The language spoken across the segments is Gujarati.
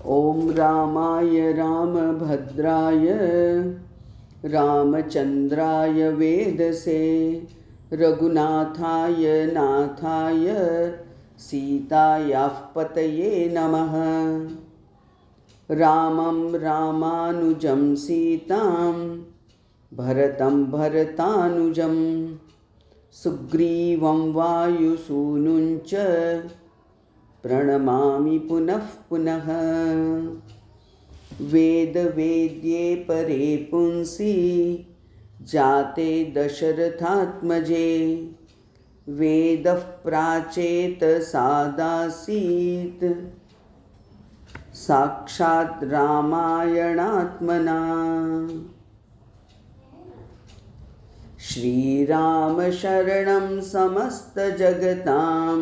ॐ रामाय रामभद्राय रामचन्द्राय वेदसे रघुनाथाय नाथाय सीतायाः पतये नमः। रामं रामानुजं सीतां भरतं भरतानुजं सुग्रीवं वायुसूनुञ्च प्रणमामि पुनः पुनः। वेदवेद्ये परे पुंसि जाते दशरथात्मजे वेदः प्राचेत सादासीत् साक्षात् रामायणात्मना। श्रीराम शरणं समस्तजगतां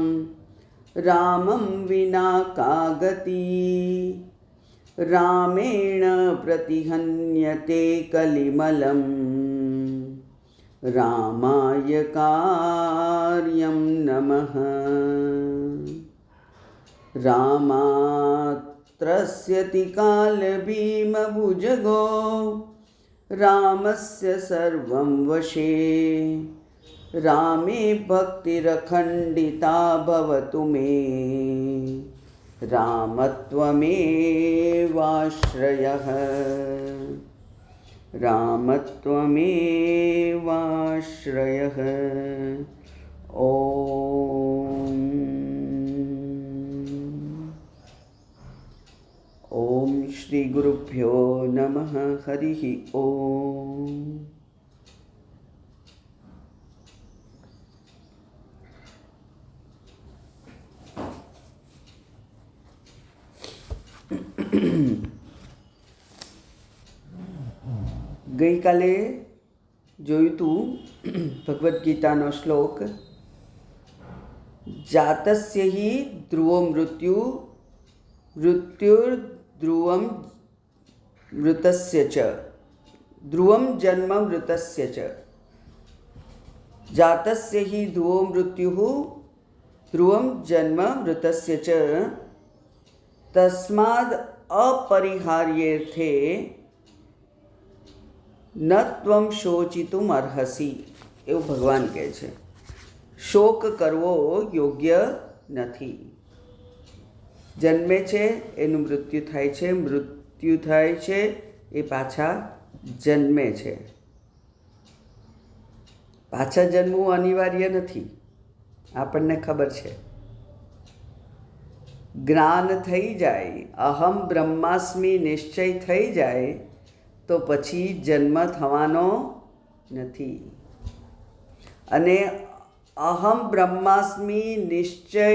रामं विना का गति। रामेण प्रतिहन्यते कलिमलं रामाय कार्यं नमः। रामात्रस्यति कालभीमभुजगो रामस्य सर्वं वशे। रामे भक्तिरखण्डिता भवतु मे रामत्वमेवाश्रयः। रामत्वमेवाश्रयः। ॐ श्री गुरुभ्यो नमः। हरिः ॐ। गई काले जोयुं भगवद गीतानो श्लोक जातस्य हि ध्रुवो मृत्यु मृत्युर्ध्रुवं मृतस्य च ध्रुवं जन्म मृतस्य च। जातस्य हि ध्रुवो मृत्युः ध्रुवं जन्म मृतस्य च तस्माद् अपरिहार्येऽर्थे न त्वं शोचितुम अर्हसि। એવું ભગવાન કહે છે, શોક કરવો યોગ્ય નથી. જન્મે છે એનું મૃત્યુ થાય છે, મૃત્યુ થાય છે એ પાછા જન્મે છે. પાછા જન્મવું અનિવાર્ય નથી, આપણને ખબર છે. જ્ઞાન થઈ જાય, અહમ બ્રહ્માસ્મિ નિશ્ચય થઈ જાય તો પછી જન્મ થવાનો નથી. અને અહમ બ્રહ્માસ્મિ નિશ્ચય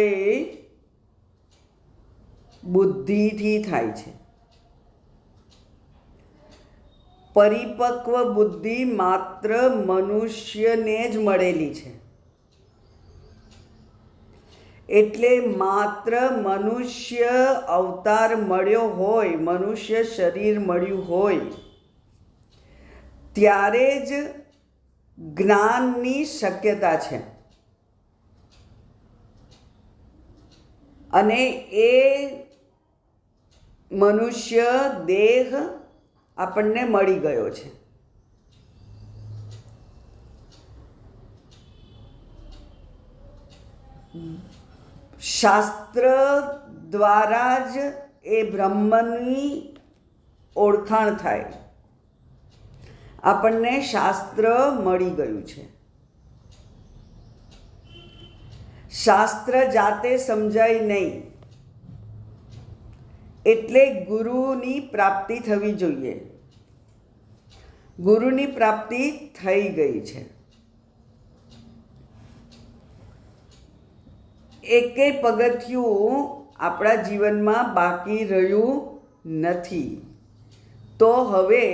બુદ્ધિથી થાય છે. પરિપક્વ બુદ્ધિ માત્ર મનુષ્યને જ મળેલી છે. એટલે માત્ર મનુષ્ય અવતાર મળ્યો હોય, મનુષ્ય શરીર મળ્યું હોય ત્યારે જ જ્ઞાનની શક્યતા છે. અને એ મનુષ્ય દેહ આપણને મળી ગયો છે. શાસ્ત્ર દ્વારા જ એ બ્રહ્મની ઓળખાણ થાય. આપણને શાસ્ત્ર મળી ગયું છે. શાસ્ત્ર જાતે સમજાય નહીં, એટલે ગુરુની પ્રાપ્તિ થવી જોઈએ. ગુરુની પ્રાપ્તિ થઈ ગઈ છે. એકેય પગથિયું આપણા જીવનમાં બાકી રહ્યું નથી. તો હવે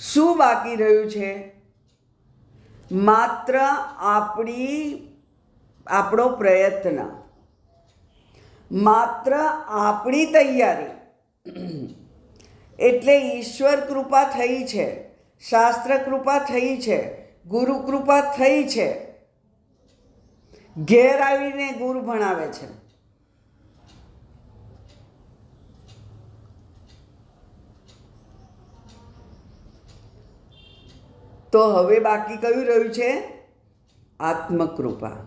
શું બાકી રહ્યું છે? માત્ર આપણો પ્રયત્ન, માત્ર આપણી તૈયારી. એટલે ઈશ્વર કૃપા થઈ છે, શાસ્ત્ર કૃપા થઈ છે, ગુરુ કૃપા થઈ છે. ઘેર આવીને ગુરુ ભણાવે છે. તો હવે બાકી કયું રહ્યું છે? આત્મકૃપા.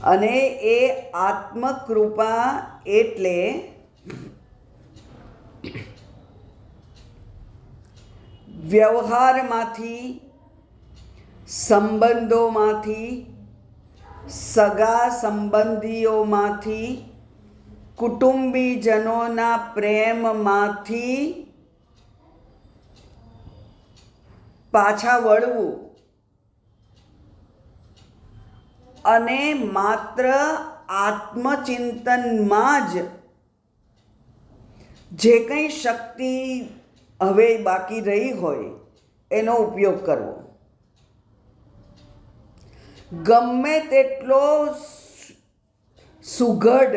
અને એ આત્મકૃપા એટલે વ્યવહારમાંથી, સંબંધોમાંથી, સગા સંબંધીઓમાંથી, કુટુંબીજનોના પ્રેમમાંથી પાછા વળવું અને માત્ર આત્મચિંતનમાં જ જે કંઈ શક્તિ હવે બાકી રહી હોય એનો ઉપયોગ કરવો. ગમે તેટલો સુઘડ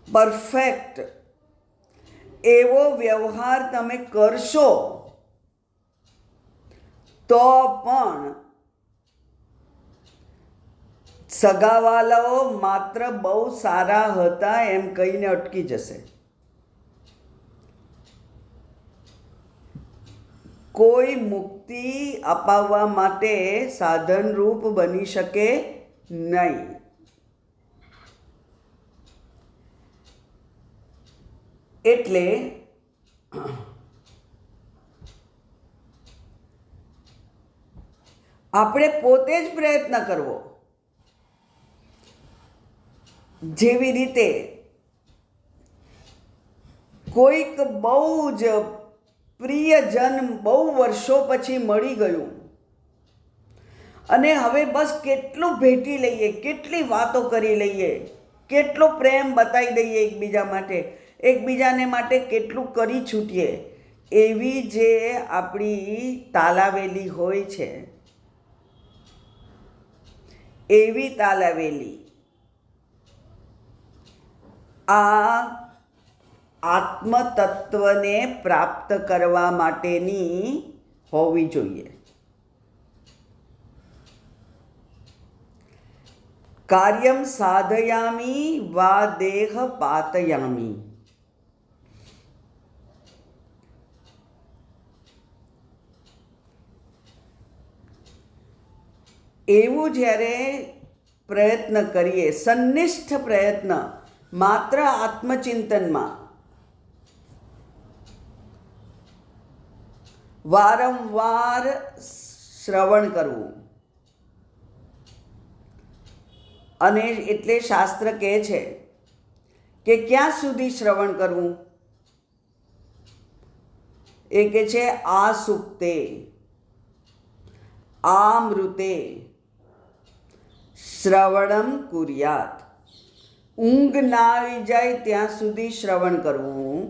પરફેક્ટ એવો વ્યવહાર તમે કરશો તો પણ સગાવાલાઓ માત્ર બહુ સારા હતા એમ કહીને અટકી જશે. કોઈ મુક્તિ અપાવવા માટે સાધનરૂપ બની શકે નહીં. એટલે આપણે પોતે જ પ્રયત્ન કરવો. જેવી રીતે કોઈક બહુ જ પ્રિયજન બહુ વર્ષો પછી મળી ગયું અને હવે બસ કેટલું ભેટી લઈએ, કેટલી વાતો કરી લઈએ, કેટલો પ્રેમ બતાવી દઈએ એકબીજાને માટે કેટલું કરી છૂટીએ. એવી જે આપણી તાલાવેલી હોય છે, એવી તાલાવેલી આ આત્મતત્વને પ્રાપ્ત કરવા માટેની હોવી જોઈએ. કાર્યમ સાધયામી વા દેહ પાતયામી. એવું જ્યારે પ્રયત્ન કરીએ, સંનિષ્ઠ પ્રયત્ન માત્ર આત્મચિંતનમાં, વારંવાર શ્રવણ કરવું. અને એટલે શાસ્ત્ર કહે છે કે ક્યાં સુધી શ્રવણ કરવું? એ કહે છે આ સુક્તે, આમૃતે શ્રવણમ કુર્યાત. ઊંઘ ના આવી જાય ત્યાં સુધી શ્રવણ કરવું,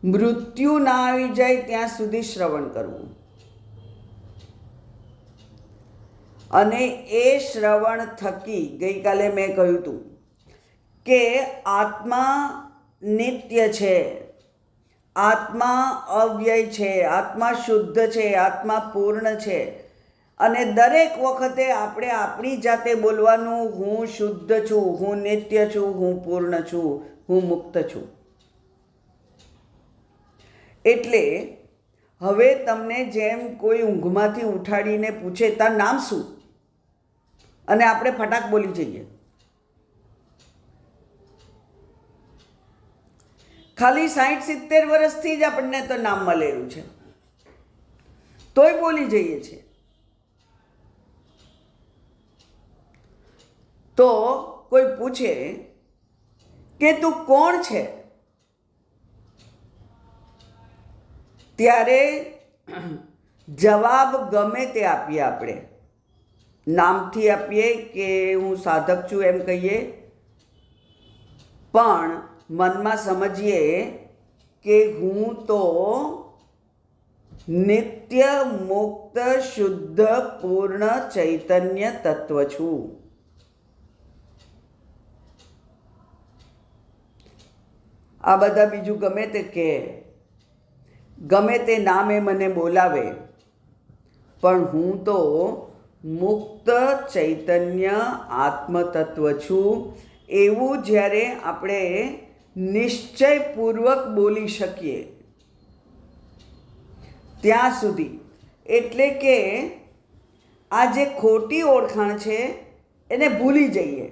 મૃત્યુ ના આવી જાય ત્યાં સુધી શ્રવણ કરવું. અને એ શ્રવણ થકી, ગઈકાલે મેં કહ્યું હતું કે આત્મા નિત્ય છે, આત્મા અવ્યય છે, આત્મા શુદ્ધ છે, આત્મા પૂર્ણ છે. અને દરેક વખતે આપણે આપણી જાતે બોલવાનું, હું શુદ્ધ છું, હું નિત્ય છું, હું પૂર્ણ છું, હું મુક્ત છું. એટલે હવે તમને જેમ કોઈ ઊંઘમાંથી ઉઠાડીને પૂછે તાર નામ શું, અને આપણે ફટાક બોલી જઈએ. ખાલી 60-70 વર્ષથી જ આપણને તો નામ મળેલું છે, તોય બોલી જઈએ છીએ. તો કોઈ પૂછે કે તું કોણ છે, ત્યારે જવાબ ગમે તે આપીએ. આપણે નામથી આપીએ કે હું સાધક છું એમ કહીએ, પણ મનમાં સમજીએ કે હું તો નિત્ય મુક્ત શુદ્ધ પૂર્ણ ચૈતન્ય તત્વ છું. આ બધા બીજું ગમે તે કહે, ગમે તે નામે મને બોલાવે, પણ હું તો મુક્ત ચૈતન્ય આત્મતત્વ છું. એવું જ્યારે આપણે નિશ્ચયપૂર્વક બોલી શકીએ ત્યાં સુધી. એટલે કે આ જે ખોટી ઓળખાણ છે એને ભૂલી જઈએ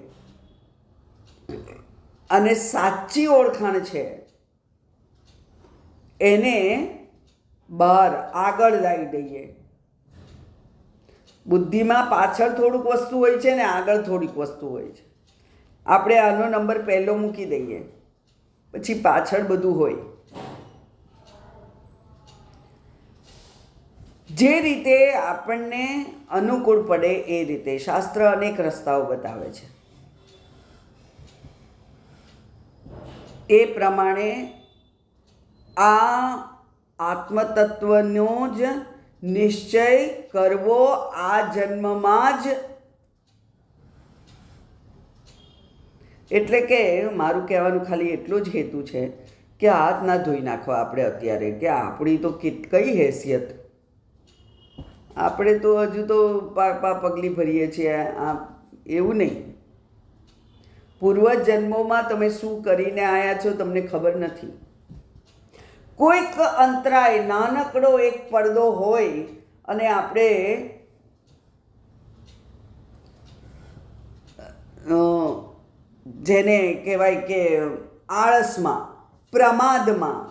અને સાચી ઓળખાણ છે એને બહાર આગળ લાવી દઈએ. બુદ્ધિમાં પાછળ થોડુંક વસ્તુ હોય છે ને આગળ થોડીક વસ્તુ હોય છે. આપણે આનો નંબર પહેલો મૂકી દઈએ, પછી પાછળ બધું હોય. જે રીતે આપણને અનુકૂળ પડે એ રીતે શાસ્ત્ર અનેક રસ્તાઓ બતાવે છે. એ પ્રમાણે આ આત્મતત્વનો જ નિશ્ચય કરવો આ જન્મમાં જ. એટલે કે મારું કહેવાનું ખાલી એટલો જ હેતુ છે કે હાથ ના ધોઈ નાખવા આપણે અત્યારે, કે આપણી તો કઈ હેસિયત, આપણે તો હજુ તો પગલી ભરીએ છીએ. એવું નહીં. પૂર્વજન્મોમાં તમે શું કરીને આવ્યા છો તમને ખબર નથી. કોઈક અંતરાય, નાનકડો એક પડદો હોય અને આપણે જેને કહેવાય કે આળસમાં, પ્રમાદમાં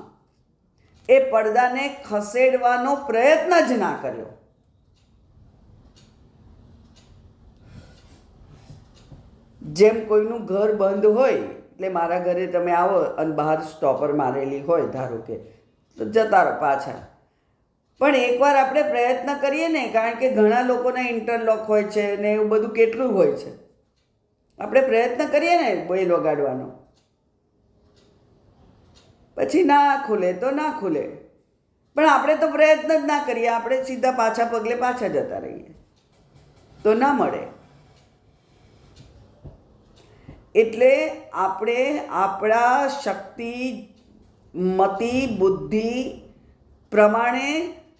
એ પડદાને ખસેડવાનો પ્રયત્ન જ ના કર્યો. જેમ કોઈનું ઘર બંધ હોય, એટલે મારા ઘરે તમે આવો અને બહાર સ્ટોપર મારેલી હોય ધારો કે, તો જતા રહો પાછા. પણ એકવાર આપણે પ્રયત્ન કરીએ ને, કારણ કે ઘણા લોકોના ઇન્ટરલોક હોય છે ને એવું બધું કેટલું હોય છે, આપણે પ્રયત્ન કરીએ ને બેલ વગાડવાનો, પછી ના ખુલે તો ના ખુલે. પણ આપણે તો પ્રયત્ન જ ના કરીએ, આપણે સીધા પાછા પગલે પાછા જતા રહીએ તો ના મળે. એટલે આપણે આપણા શક્તિ, મતિ, બુદ્ધિ પ્રમાણે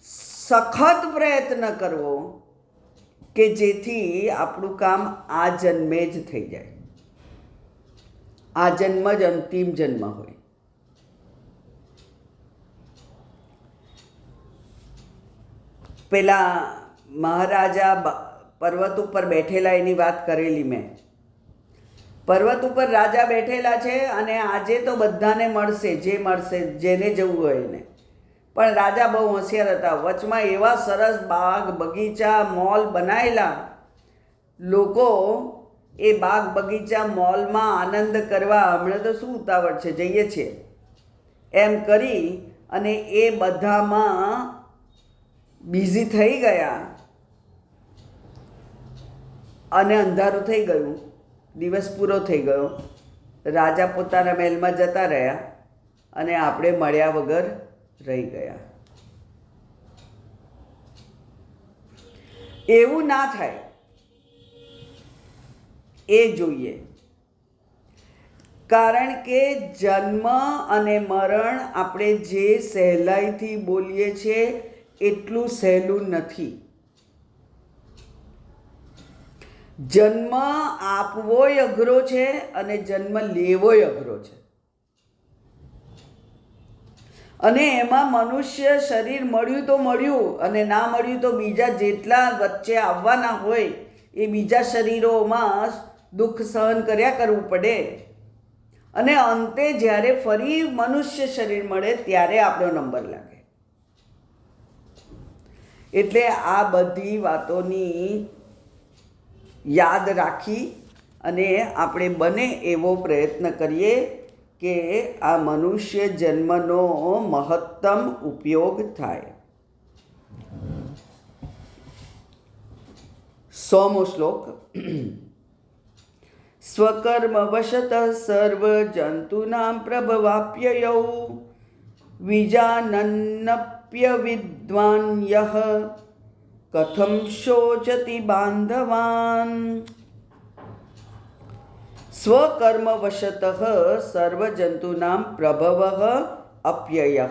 સખત પ્રયત્ન કરવો કે જેથી આપણું કામ આ જન્મે જ થઈ જાય. આ જન્મ જ અંતિમ જન્મ હોય. પેલા મહારાજા પર્વત ઉપર બેઠેલા એની વાત કરેલી મેં. પર્વત ઉપર રાજા બેઠેલા છે અને આજે તો બધાને મળશે, જે મળશે, જેને જવું હોય એને. પણ રાજા બહુ હોશિયાર હતા. વચમાં એવા સરસ બાગ, બગીચા, મોલ બનાવેલા. લોકો એ બાગ, બગીચા, મોલમાં આનંદ કરવા હમણાં તો શું ઉતાવળ છે, જઈએ છીએ એમ કરી અને એ બધામાં બિઝી થઈ ગયા અને અંધારું થઈ ગયું. દિવસ પૂરો થઈ ગયો. રાજા પોતાના મહેલમાં જતા રહ્યા અને આપણે મળ્યા વગર રહી ગયા. એવું ના થાય એ જોઈએ. કારણ કે જન્મ અને મરણ આપણે જે સહેલાઈથી બોલીએ છીએ એટલું સહેલું નથી. જન્મ આપવોય અઘરો છે અને જન્મ લેવોય અઘરો છે. અને એમાં મનુષ્ય શરીર મળ્યું તો મળ્યું, અને ના મળ્યું તો બીજા જેટલા વચ્ચે આવવાના હોય એ બીજા શરીરોમાં દુઃખ સહન કર્યા કરવું પડે. અને અંતે જ્યારે ફરી મનુષ્ય શરીર મળે ત્યારે આપણો નંબર લાગે. એટલે આ બધી વાતોની યાદ રાખી અને આપણે બને એવો પ્રયત્ન કરીએ કે આ મનુષ્ય જન્મનો મહત્તમ ઉપયોગ થાય. 100મો શ્લોક. સ્વકર્મવશત સર્વ જંતુનાં પ્રભવાપ્યયૌ વિજાનન્નપ્ય વિદ્વાન યહ કથમ શોચતિ બાંધવાન. સ્વકર્મવશત સર્વજંતુનાં પ્રભવ અપ્યય.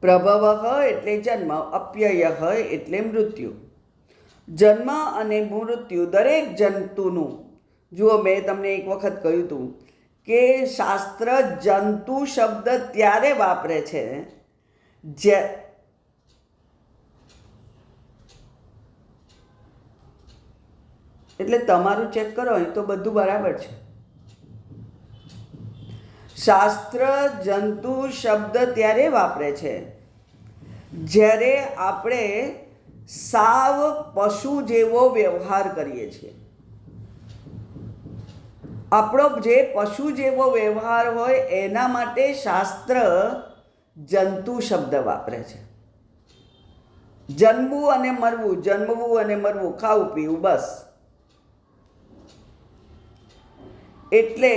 પ્રભવ એટલે જન્મ, અપ્યય એટલે મૃત્યુ. જન્મ અને મૃત્યુ દરેક જંતુનું. જુઓ, મેં તમને એક વખત કહ્યું હતું કે શાસ્ત્ર જંતુ શબ્દ ત્યારે વાપરે છે જે એટલે તમારું ચેક કરો, અહીં તો બધું બરાબર છે. શાસ્ત્ર જંતુ શબ્દ ત્યારે વાપરે છે જ્યારે આપણે સાવ પશુ જેવો વ્યવહાર કરીએ છીએ. આપણો જે પશુ જેવો વ્યવહાર હોય એના માટે શાસ્ત્ર જંતુ શબ્દ વાપરે છે. જન્મવું અને મરવું, જન્મવું અને મરવું, ખાવું પીવું, બસ. એટલે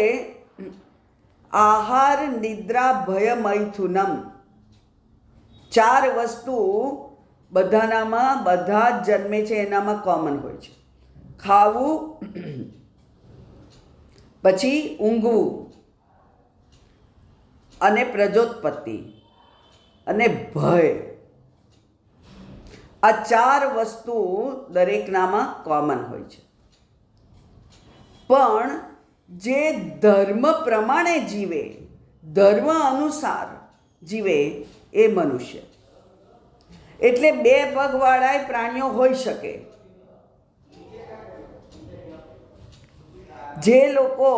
આહાર નિદ્રા ભય મૈથુનમ, 4 વસ્તુ બધાનામાં, બધા જ જન્મે છે એનામાં કોમન હોય છે. ખાવું, પછી ઊંઘવું, અને પ્રજોત્પત્તિ, અને ભય. આ 4 વસ્તુ દરેકનામાં કોમન હોય છે. પણ જે ધર્મ પ્રમાણે જીવે, ધર્મ અનુસાર જીવે એ મનુષ્ય. એટલે 2 પગવાળા પ્રાણીઓ હોઈ શકે. જે લોકો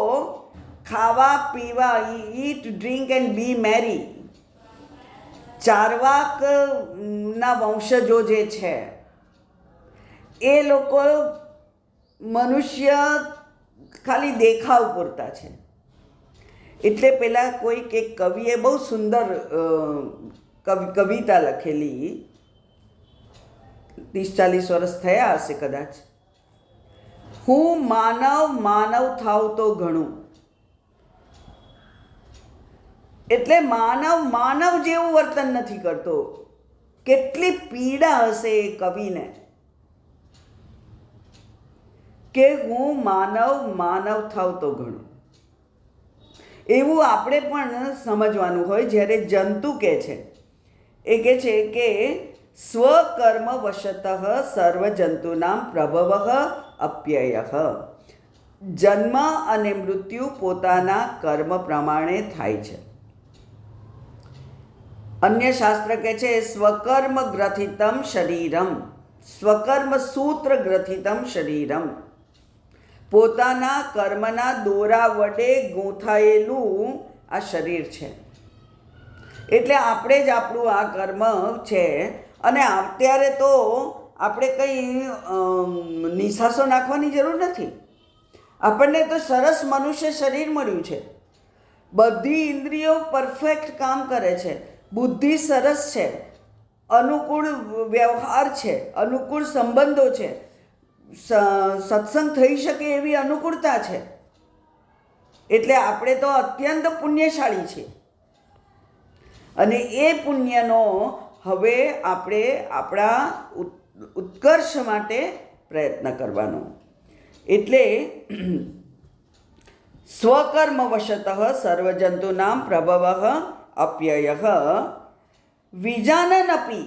ખાવા પીવા, ઈટ ડ્રિંક એન્ડ બી મેરી, ચાર્વાકના વંશજો જે છે એ લોકો મનુષ્ય ખાલી દેખાવ પૂરતા છે. એટલે પેલા કોઈક એક કવિએ બહુ સુંદર કવિતા લખેલી, 30-40 વર્ષ થયા હશે કદાચ. હું માનવ થાવ તો ઘણું. એટલે માનવ જેવું વર્તન નથી કરતો. કેટલી પીડા હશે એ કવિને કે હું માનવ થાવ તો ઘણું. એવું આપણે પણ સમજવાનું હોય. જ્યારે જંતુ કહે છે, એ કહે છે કે સ્વકર્મ વશતઃ સર્વ જંતુનામ પ્રભવ અપ્યય. જન્મ અને મૃત્યુ પોતાના કર્મ પ્રમાણે થાય છે. અન્ય શાસ્ત્ર કહે છે સ્વકર્મ ગ્રથિતમ શરીરમ, સ્વકર્મ સૂત્ર ગ્રથિતમ શરીરમ. પોતાના કર્મના દોરા વડે ગૂંથાયેલું આ શરીર છે. એટલે આપણે જ આપણું આ કર્મ છે. અને અત્યારે તો આપણે કંઈ નિશાસો નાખવાની જરૂર નથી. આપણને તો સરસ મનુષ્ય શરીર મળ્યું છે. બધી ઇન્દ્રિયો પરફેક્ટ કામ કરે છે, બુદ્ધિ સરસ છે, અનુકૂળ વ્યવહાર છે, અનુકૂળ સંબંધો છે, સત્સંગ થઈ શકે એવી અનુકૂળતા છે. એટલે આપણે તો અત્યંત પુણ્યશાળી છીએ. અને એ પુણ્યનો હવે આપણે આપણા ઉત્કર્ષ માટે પ્રયત્ન કરવાનો. એટલે સ્વકર્મ વશતઃ સર્વજંતુનામ પ્રભવ અપ્યય. વિજાનન અપી,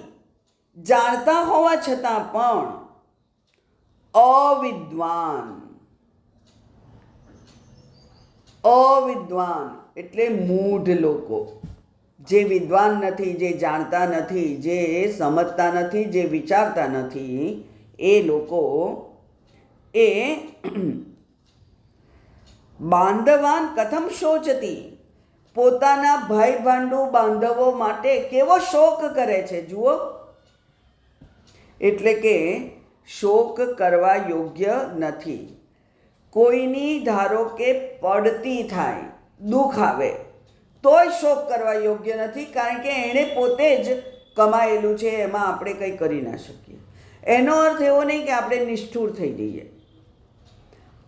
જાણતા હોવા છતાં પણ અવિદ્વાન એટલે મૂઢ લોકો, જે વિદ્વાન નથી, જે જાણતા નથી, જે સમજતા નથી, જે વિચારતા નથી, એ લોકો એ બાંધવાન કથમ શોચતી, પોતાના ભાઈ ભાંડુ બાંધવો માટે કેવો શોક કરે છે. જુઓ, એટલે કે શોક કરવા યોગ્ય નથી. કોઈની ધારો કે પડતી થાય, દુઃખ આવે, તોય શોક કરવા યોગ્ય નથી. કારણ કે એણે પોતે જ કમાયેલું છે, એમાં આપણે કંઈ કરી ના શકીએ. એનો અર્થ એવો નહીં કે આપણે નિષ્ઠુર થઈ જઈએ.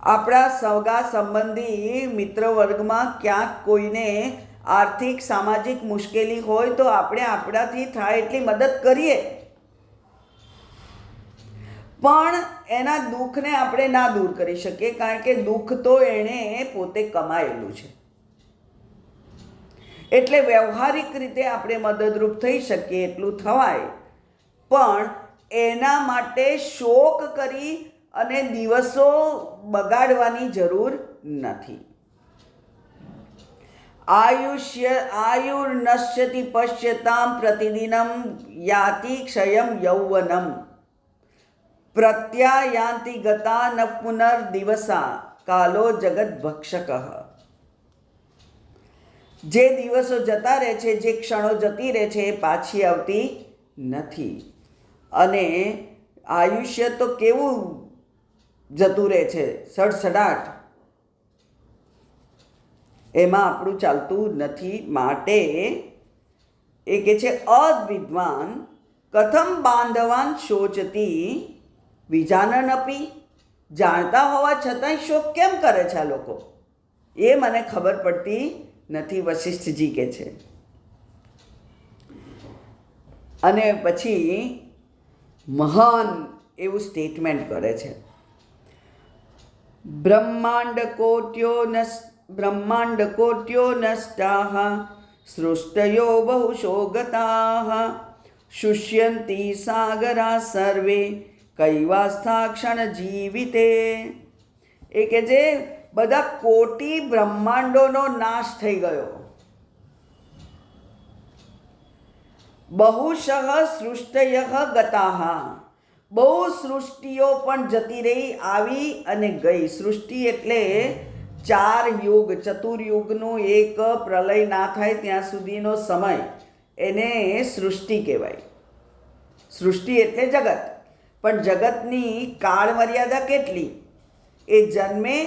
આપણા સગા સંબંધી મિત્ર વર્ગમાં ક્યાંક કોઈને આર્થિક સામાજિક મુશ્કેલી હોય તો આપણે આપણાથી થાય એટલી મદદ કરીએ, પણ એના દુઃખને આપણે ના દૂર કરી શકીએ. કારણ કે દુઃખ તો એણે પોતે કમાયેલું છે. એટલે વ્યવહારિક રીતે આપણે મદદરૂપ થઈ શકીએ એટલું થવાય, પણ એના માટે શોક કરી અને દિવસો બગાડવાની જરૂર નથી. આયુર્નશ્યતિ પશ્યતામ પ્રતિદિનમ યાતિ ક્ષયમ યૌવનમ પ્રત્યાયાન્તિ ગતા ન પુનર્દિવસા કાલો જગત ભક્ષક. જે દિવસો જતા રહે છે, જે ક્ષણો જતી રહે છે, એ પાછી આવતી નથી. અને આયુષ્ય તો કેવું જતું રહે છે, સડસડાટ, એમાં આપણું ચાલતું નથી. માટે એ કહે છે અદ્વિદ્વાન કથમ બાંધવાન શોચતી વિજાનન અપી. જાણતા હોવા છતાંય શોક કેમ કરે છે આ લોકો, એ મને ખબર પડતી નથી, વશિષ્ઠજી કહે છે. અને પછી મહાન એવું સ્ટેટમેન્ટ કરે છે. બ્રહ્માંડ કોટ્યો નષ્ટાઃ સૃષ્ટયો બહુશો ગતાઃ શુષ્યંતી સાગરા સર્વે કૈવાસ્થા ક્ષણ જીવિતે. એ કે જે બધા કોટી બ્રહ્માંડોનો નાશ થઈ ગયો. બહુશઃ સૃષ્ટયઃ ગતાઃ, બહુ સૃષ્ટિઓ પણ જતી રહી, આવી અને ગઈ. સૃષ્ટિ એટલે 4 યુગ, ચતુર્યુગનું એક પ્રલય ના થાય ત્યાં સુધીનો સમય, એને સૃષ્ટિ કહેવાય. સૃષ્ટિ એટલે જગત, પણ જગતની કાળ મર્યાદા કેટલી? એ જન્મે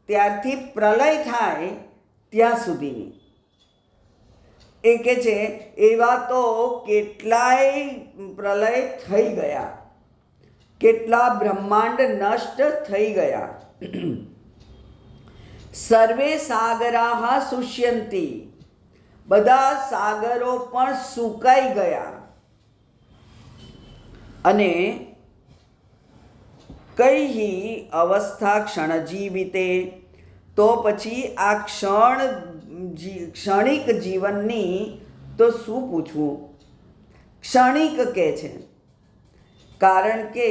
ત્યારથી પ્રલય થાય ત્યાં સુધીની. એ કે છે એવા તો કેટલાય પ્રલય થઈ ગયા, કેટલા બ્રહ્માંડ નષ્ટ થઈ ગયા. સર્વે સાગરાઃ શુષ્યંતી, બધા સાગરો પણ સુકાઈ ગયા. અને કઈ અવસ્થા ક્ષણજીવિતે, તો પછી આ ક્ષણિક જીવનની તો શું પૂછવું. ક્ષણિક કહે છે કારણ કે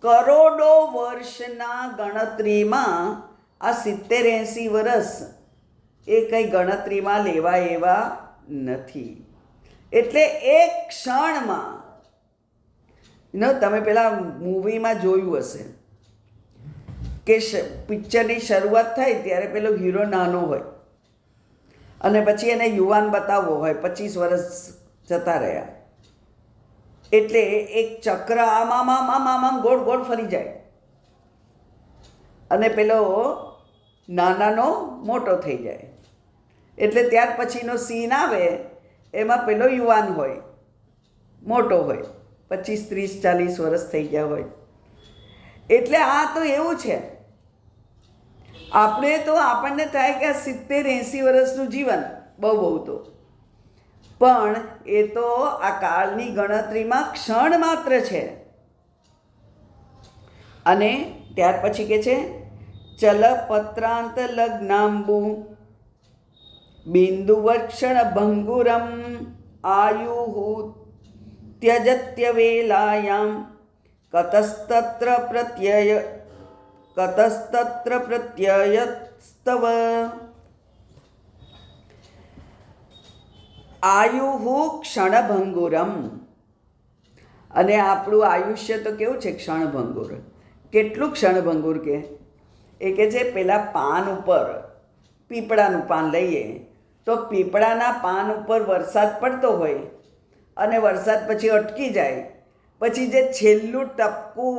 કરોડો વર્ષના ગણતરીમાં આ 70-80 વર્ષ એ કંઈ ગણતરીમાં લેવા એવા નથી. એટલે એક ક્ષણમાં, તમે પેલા મૂવીમાં જોયું હશે કે પિક્ચરની શરૂઆત થાય ત્યારે પેલો હીરો નાનો હોય અને પછી એને યુવાન બતાવવો હોય, 25 વર્ષ જતા રહ્યા, એટલે એક ચક્ર આમ ગોળ ગોળ ફરી જાય અને પેલો નાનાનો મોટો થઈ જાય. એટલે ત્યાર પછીનો સીન આવે એમાં પેલો યુવાન હોય, મોટો હોય, 25, 30, 40 વર્ષ થઈ ગયા હોય. એટલે આ તો એવું છે. આપણને થાય કે આ 70-80 વર્ષનું જીવન બહુ તો, પણ એ તો આ કાળની ગણતરીમાં ક્ષણ માત્ર છે. અને ત્યાર પછી કે છે ચલપત્રાંત લગ્નાંબુ બિંદુવર્ષણ ભંગુરમ આયુહુ ત્યજત્ય વેલાયામ કતસ્તત્ર પ્રત્યયસ્તવ. આયુહુ ક્ષણભંગુરમ. અને આપણું આયુષ્ય તો કેવું છે, ક્ષણભંગુર. કેટલું ક્ષણભંગુર કે એ કે છે પેલા પાન ઉપર, પીપળાનું પાન લઈએ તો પીપળાના પાન ઉપર વરસાદ પડતો હોય અને વરસાદ પછી અટકી જાય, પછી જે છેલ્લું ટપકું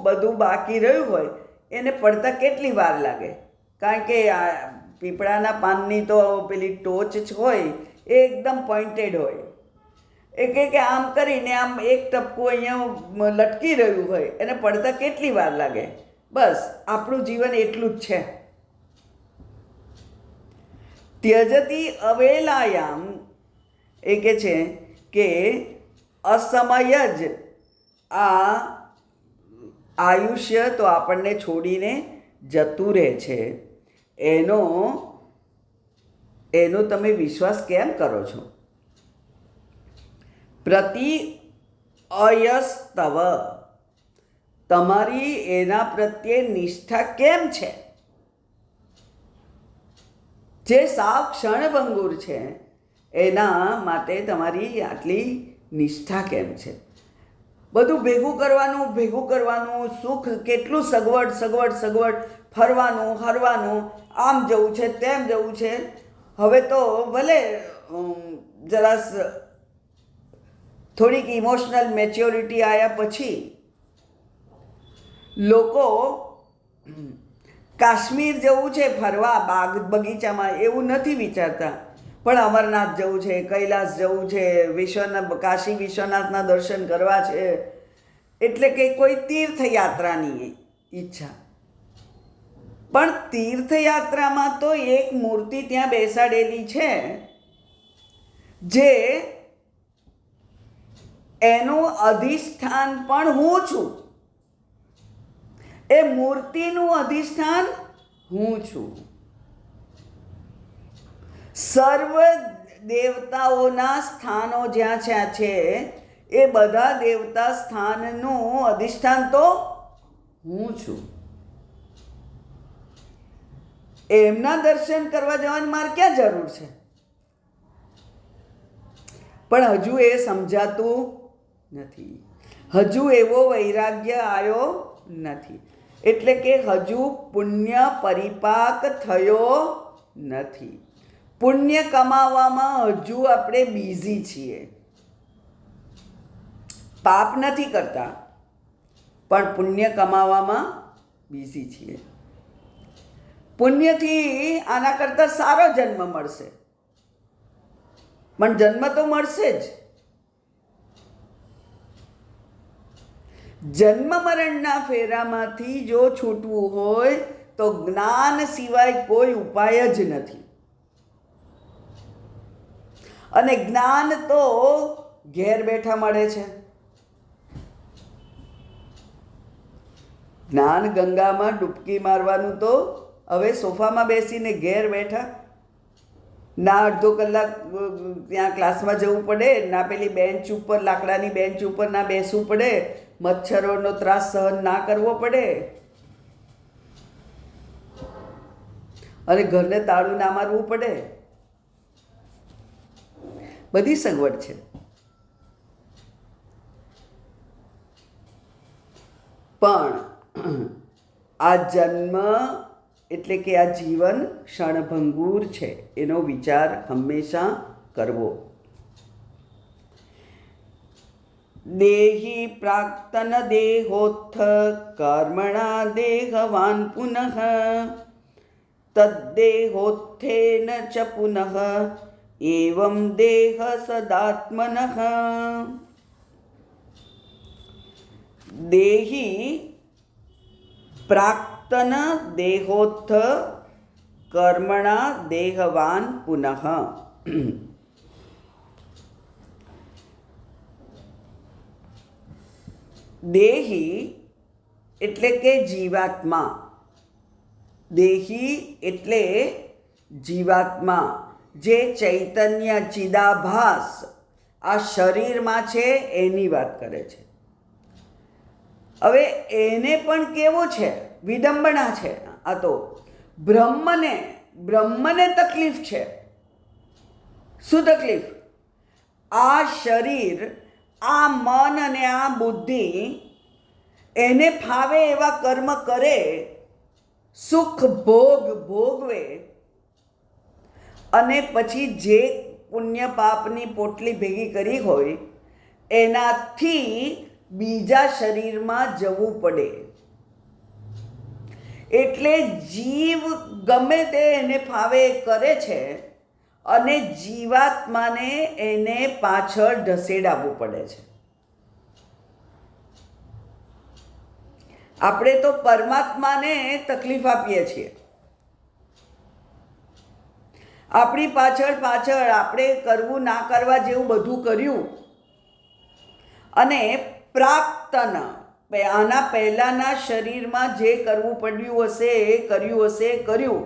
બધું બાકી રહ્યું હોય એને પડતા કેટલી વાર લાગે, કારણ કે આ પીપળાના પાનની તો પેલી ટોચ હોય એ એકદમ પોઈન્ટેડ હોય. એ કે આમ કરીને આમ એક ટપકું અહીંયા લટકી રહ્યું હોય એને પડતા કેટલી વાર લાગે. બસ આપણું જીવન એટલું જ છે. ત્યજતી અવેલાયામ, એ કે છે કે અસમય જ આ આયુષ્ય તો આપણને છોડીને જતું રહે છે. એનો તમે વિશ્વાસ કેમ કરો છો? પ્રતિ અયસ્તવ, તમારી એના પ્રત્યે નિષ્ઠા કેમ છે? જે સાવ ક્ષણભંગુર છે, એના માટે તમારી આટલી નિષ્ઠા કેમ છે? બધું ભેગું કરવાનું, સુખ કેટલું સગવડ, ફરવાનું હરવાનું, આમ જવું છે તેમ જવું છે. હવે તો ભલે જરા થોડીક ઇમોશનલ મેચ્યોરિટી આવ્યા પછી લોકો કાશ્મીર જવું છે ફરવા, બાગ બગીચામાં, એવું નથી વિચારતા, પણ અમરનાથ જવું છે, કૈલાસ જવું છે, કાશી વિશ્વનાથના દર્શન કરવા છે, એટલે કે કોઈ તીર્થયાત્રાની ઈચ્છા. પણ તીર્થયાત્રામાં તો એક મૂર્તિ ત્યાં બેસાડેલી છે જે એનું અધિષ્ઠાન પણ હું છું. એ મૂર્તિનું અધિષ્ઠાન હું છું. સર્વ દેવતાઓના સ્થાનો જ્યાં જ્યાં છે, એ બધા દેવતા સ્થાનનું અધિષ્ઠાન તો હું છું. એમના દર્શન કરવા જવાની મારે ક્યાં જરૂર છે? પણ હજુ એ સમજાતું નથી, હજુ એવો વૈરાગ્ય આવ્યો નથી, એટલે કે હજુ પુણ્ય પરિપાક થયો નથી. પુણ્ય કમાવામાં હજુ આપણે બિઝી છીએ. પાપ નથી કરતા, પણ પુણ્ય કમાવામાં બિઝી છીએ. પુણ્યથી આના કરતાં સારો જન્મ મળશે, પણ જન્મ તો મળશે જ. જન્મ મરણના ફેરામાંથી જો છૂટવું હોય તો જ્ઞાન સિવાય કોઈ ઉપાય જ નથી. અને જ્ઞાન તો ઘેર બેઠા મળે છે. જ્ઞાન ગંગામાં ડૂબકી મારવાનું તો હવે સોફામાં બેસીને ઘેર બેઠા, ના અડધો કલાક ત્યાં ક્લાસમાં જવું પડે, ના પેલી બેન્ચ ઉપર, લાકડાની બેન્ચ ઉપર ના બેસવું પડે, મચ્છરોનો ત્રાસ સહન ના કરવો પડે, અને ઘરને તાળું ના મારવું પડે. બધી સગવડ છે. પણ આ જન્મ એટલે કે આ જીવન ક્ષણભંગુર છે, એનો વિચાર હંમેશા કરવો. દેહી પ્રાક્તન દેહોત્થ કર્મણા દેહવાન પુનઃ તદ્દેહોત્થેન ચ પુનઃ એવં દેહ સદાત્મનઃ. દેહી પ્રાક્તન દેહોત્થ કર્મણા દેહવાન પુનઃ. દેહી એટલે કે જીવાત્મા. દેહી એટલે જીવાત્મા, જે ચૈતન્ય ચિદાભાસ આ શરીરમાં છે એની વાત કરે છે. હવે એને પણ કેવું છે? વિડંબના છે. આ તો બ્રહ્મને તકલીફ છે. શું તકલીફ? આ શરીર, આ મન અને આ બુદ્ધિ એને ફાવે એવા કર્મ કરે, સુખ ભોગવે, અને પછી જે પુણ્ય પાપની પોટલી ભેગી કરી હોય એનાથી બીજા શરીરમાં જવું પડે. એટલે જીવ ગમે તે એને ફાવે કરે છે, અને જીવાત્માને એને પાછળ ઢસેડાવવું પડે છે. આપણે તો પરમાત્માને તકલીફ આપીએ છીએ. આપણી પાછળ આપણે કરવું ના કરવા જેવું બધું કર્યું, અને પ્રાક્તન આના પહેલાના શરીરમાં જે કરવું પડ્યું હશે એ કર્યું,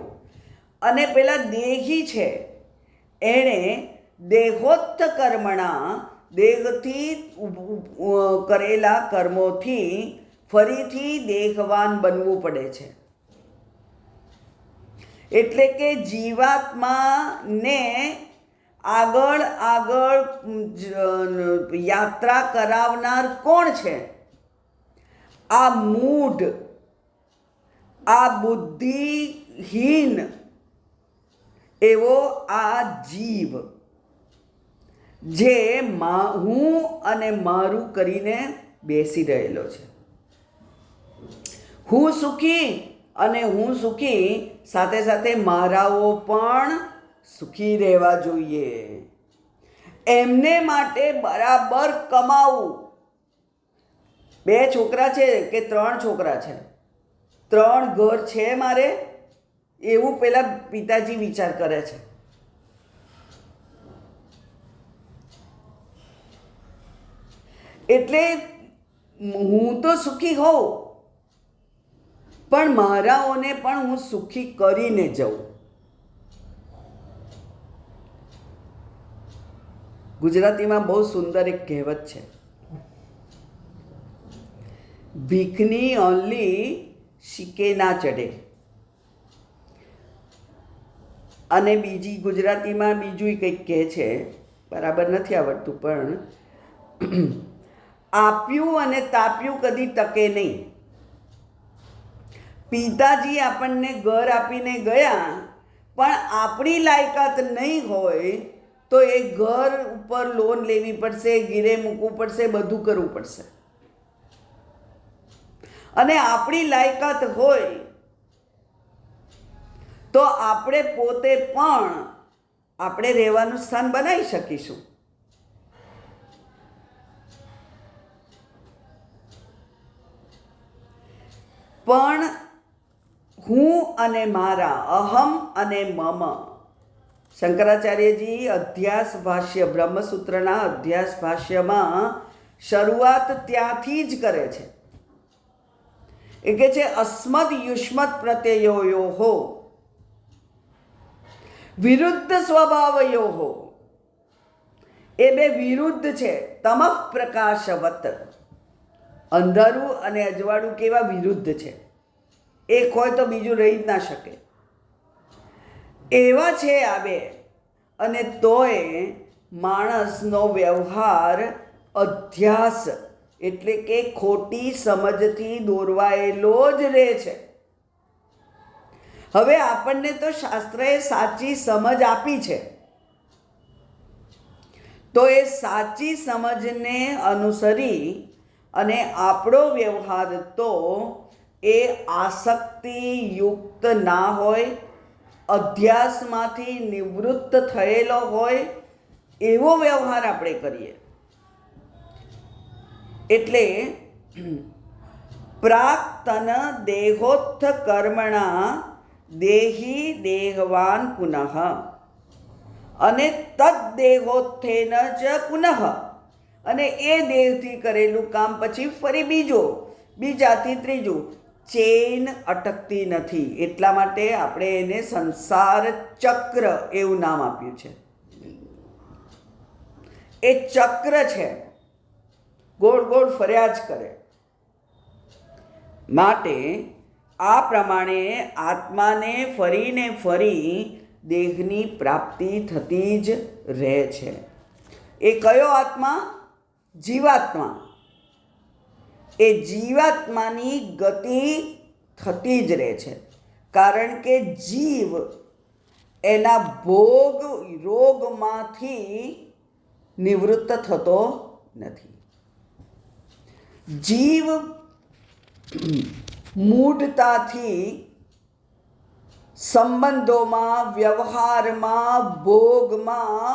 અને પેલા દેહી છે એણે દેહોત્થ કર્મણા, દેહથી કરેલા કર્મોથી ફરીથી દેહવાન બનવું પડે છે. એટલે કે જીવાત્માને આગળ આગળ યાત્રા કરાવનાર કોણ છે? આ મૂઢ, આ બુદ્ધિહીન એવો આ જીવ, જે હું અને મારું કરીને બેસી રહેલો છે. હું સુખી અને હું સુખી, સાથે સાથે મારાઓ પણ સુખી રહેવા જોઈએ. એમને માટે બરાબર કમાવું. 2 છોકરા છે કે 3 છોકરા છે, 3 ઘર છે મારે, એવું પેલા પિતાજી વિચાર કરે છે. એટલે હું તો સુખી હોઉં, પણ મારાઓને પણ હું સુખી કરીને જાઉં. ગુજરાતીમાં બહુ સુંદર એક કહેવત છે, ભીખની ઓનલી શીકે ના ચડે. અને બીજી ગુજરાતીમાં બીજું કંઈક કહે છે, બરાબર નથી આવડતું, પણ આપ્યું અને તાપ્યું કદી ટકે નહીં. પિતાજી આપણને ઘર આપીને ગયા, પણ આપણી લાયકાત નહીં હોય તો એ ઘર ઉપર લોન લેવી પડશે, ગીરે મૂકવું પડશે, બધું કરવું પડશે. અને આપણી લાયકાત હોય તો આપણે પોતે પણ આપણે રહેવાનું સ્થાન બનાવી શકીશું. પણ હું અને મારા, અહમ અને મમ, શંકરાચાર્યજી અધ્યાસ ભાષ્ય, બ્રહ્મસૂત્રના અધ્યાસ ભાષ્યમાં શરૂઆત ત્યાંથી જ કરે છે. એ કહે છે અસ્મદ યુષ્મદ પ્રત્યયોહો વિરુદ્ધ સ્વભાવયોહો. એ બે વિરુદ્ધ છે. તમઃ પ્રકાશવત, અંધારું અને અજવાળું કેવા વિરુદ્ધ છે, એક હોય તો બીજું રહી જ ના શકે, એવા છે આ બે. અને તોય માણસનો વ્યવહાર અધ્યાસ એટલે કે ખોટી સમજથી દોરવાયેલો જ રહે છે. હવે આપણને તો શાસ્ત્રએ સાચી સમજ આપી છે, તો એ સાચી સમજને અનુસરી અને આપણો વ્યવહાર તો એ આસક્તિયુક્ત ના હોય, અધ્યાસમાંથી નિવૃત્ત થયેલો હોય, એવો વ્યવહાર આપણે કરીએ. એટલે પ્રાક્તન દેહોત્થ કર્મણા દેહી દેહવાન પુનઃ અને તદ દેહોત્થેન ચ પુનઃ. અને એ દેહથી કરેલું કામ પછી ફરી બીજાથી ત્રીજું. ચેઇન અટકતી નથી, એટલા માટે આપણે એને સંસાર ચક્ર એવું નામ આપ્યું છે. એ ચક્ર છે, ગોળ ગોળ ફર્યા જ કરે. માટે આ પ્રમાણે આત્માને ફરીને ફરી દેહની પ્રાપ્તિ થતી જ રહે છે. એ કયો આત્મા? જીવાત્મા. એ જીવાત્માની ગતિ થતી જ રહે છે, કારણ કે જીવ એના ભોગ રોગમાંથી નિવૃત્ત થતો નથી. જીવ મૂઢતાથી સંબંધોમાં, વ્યવહારમાં, ભોગમાં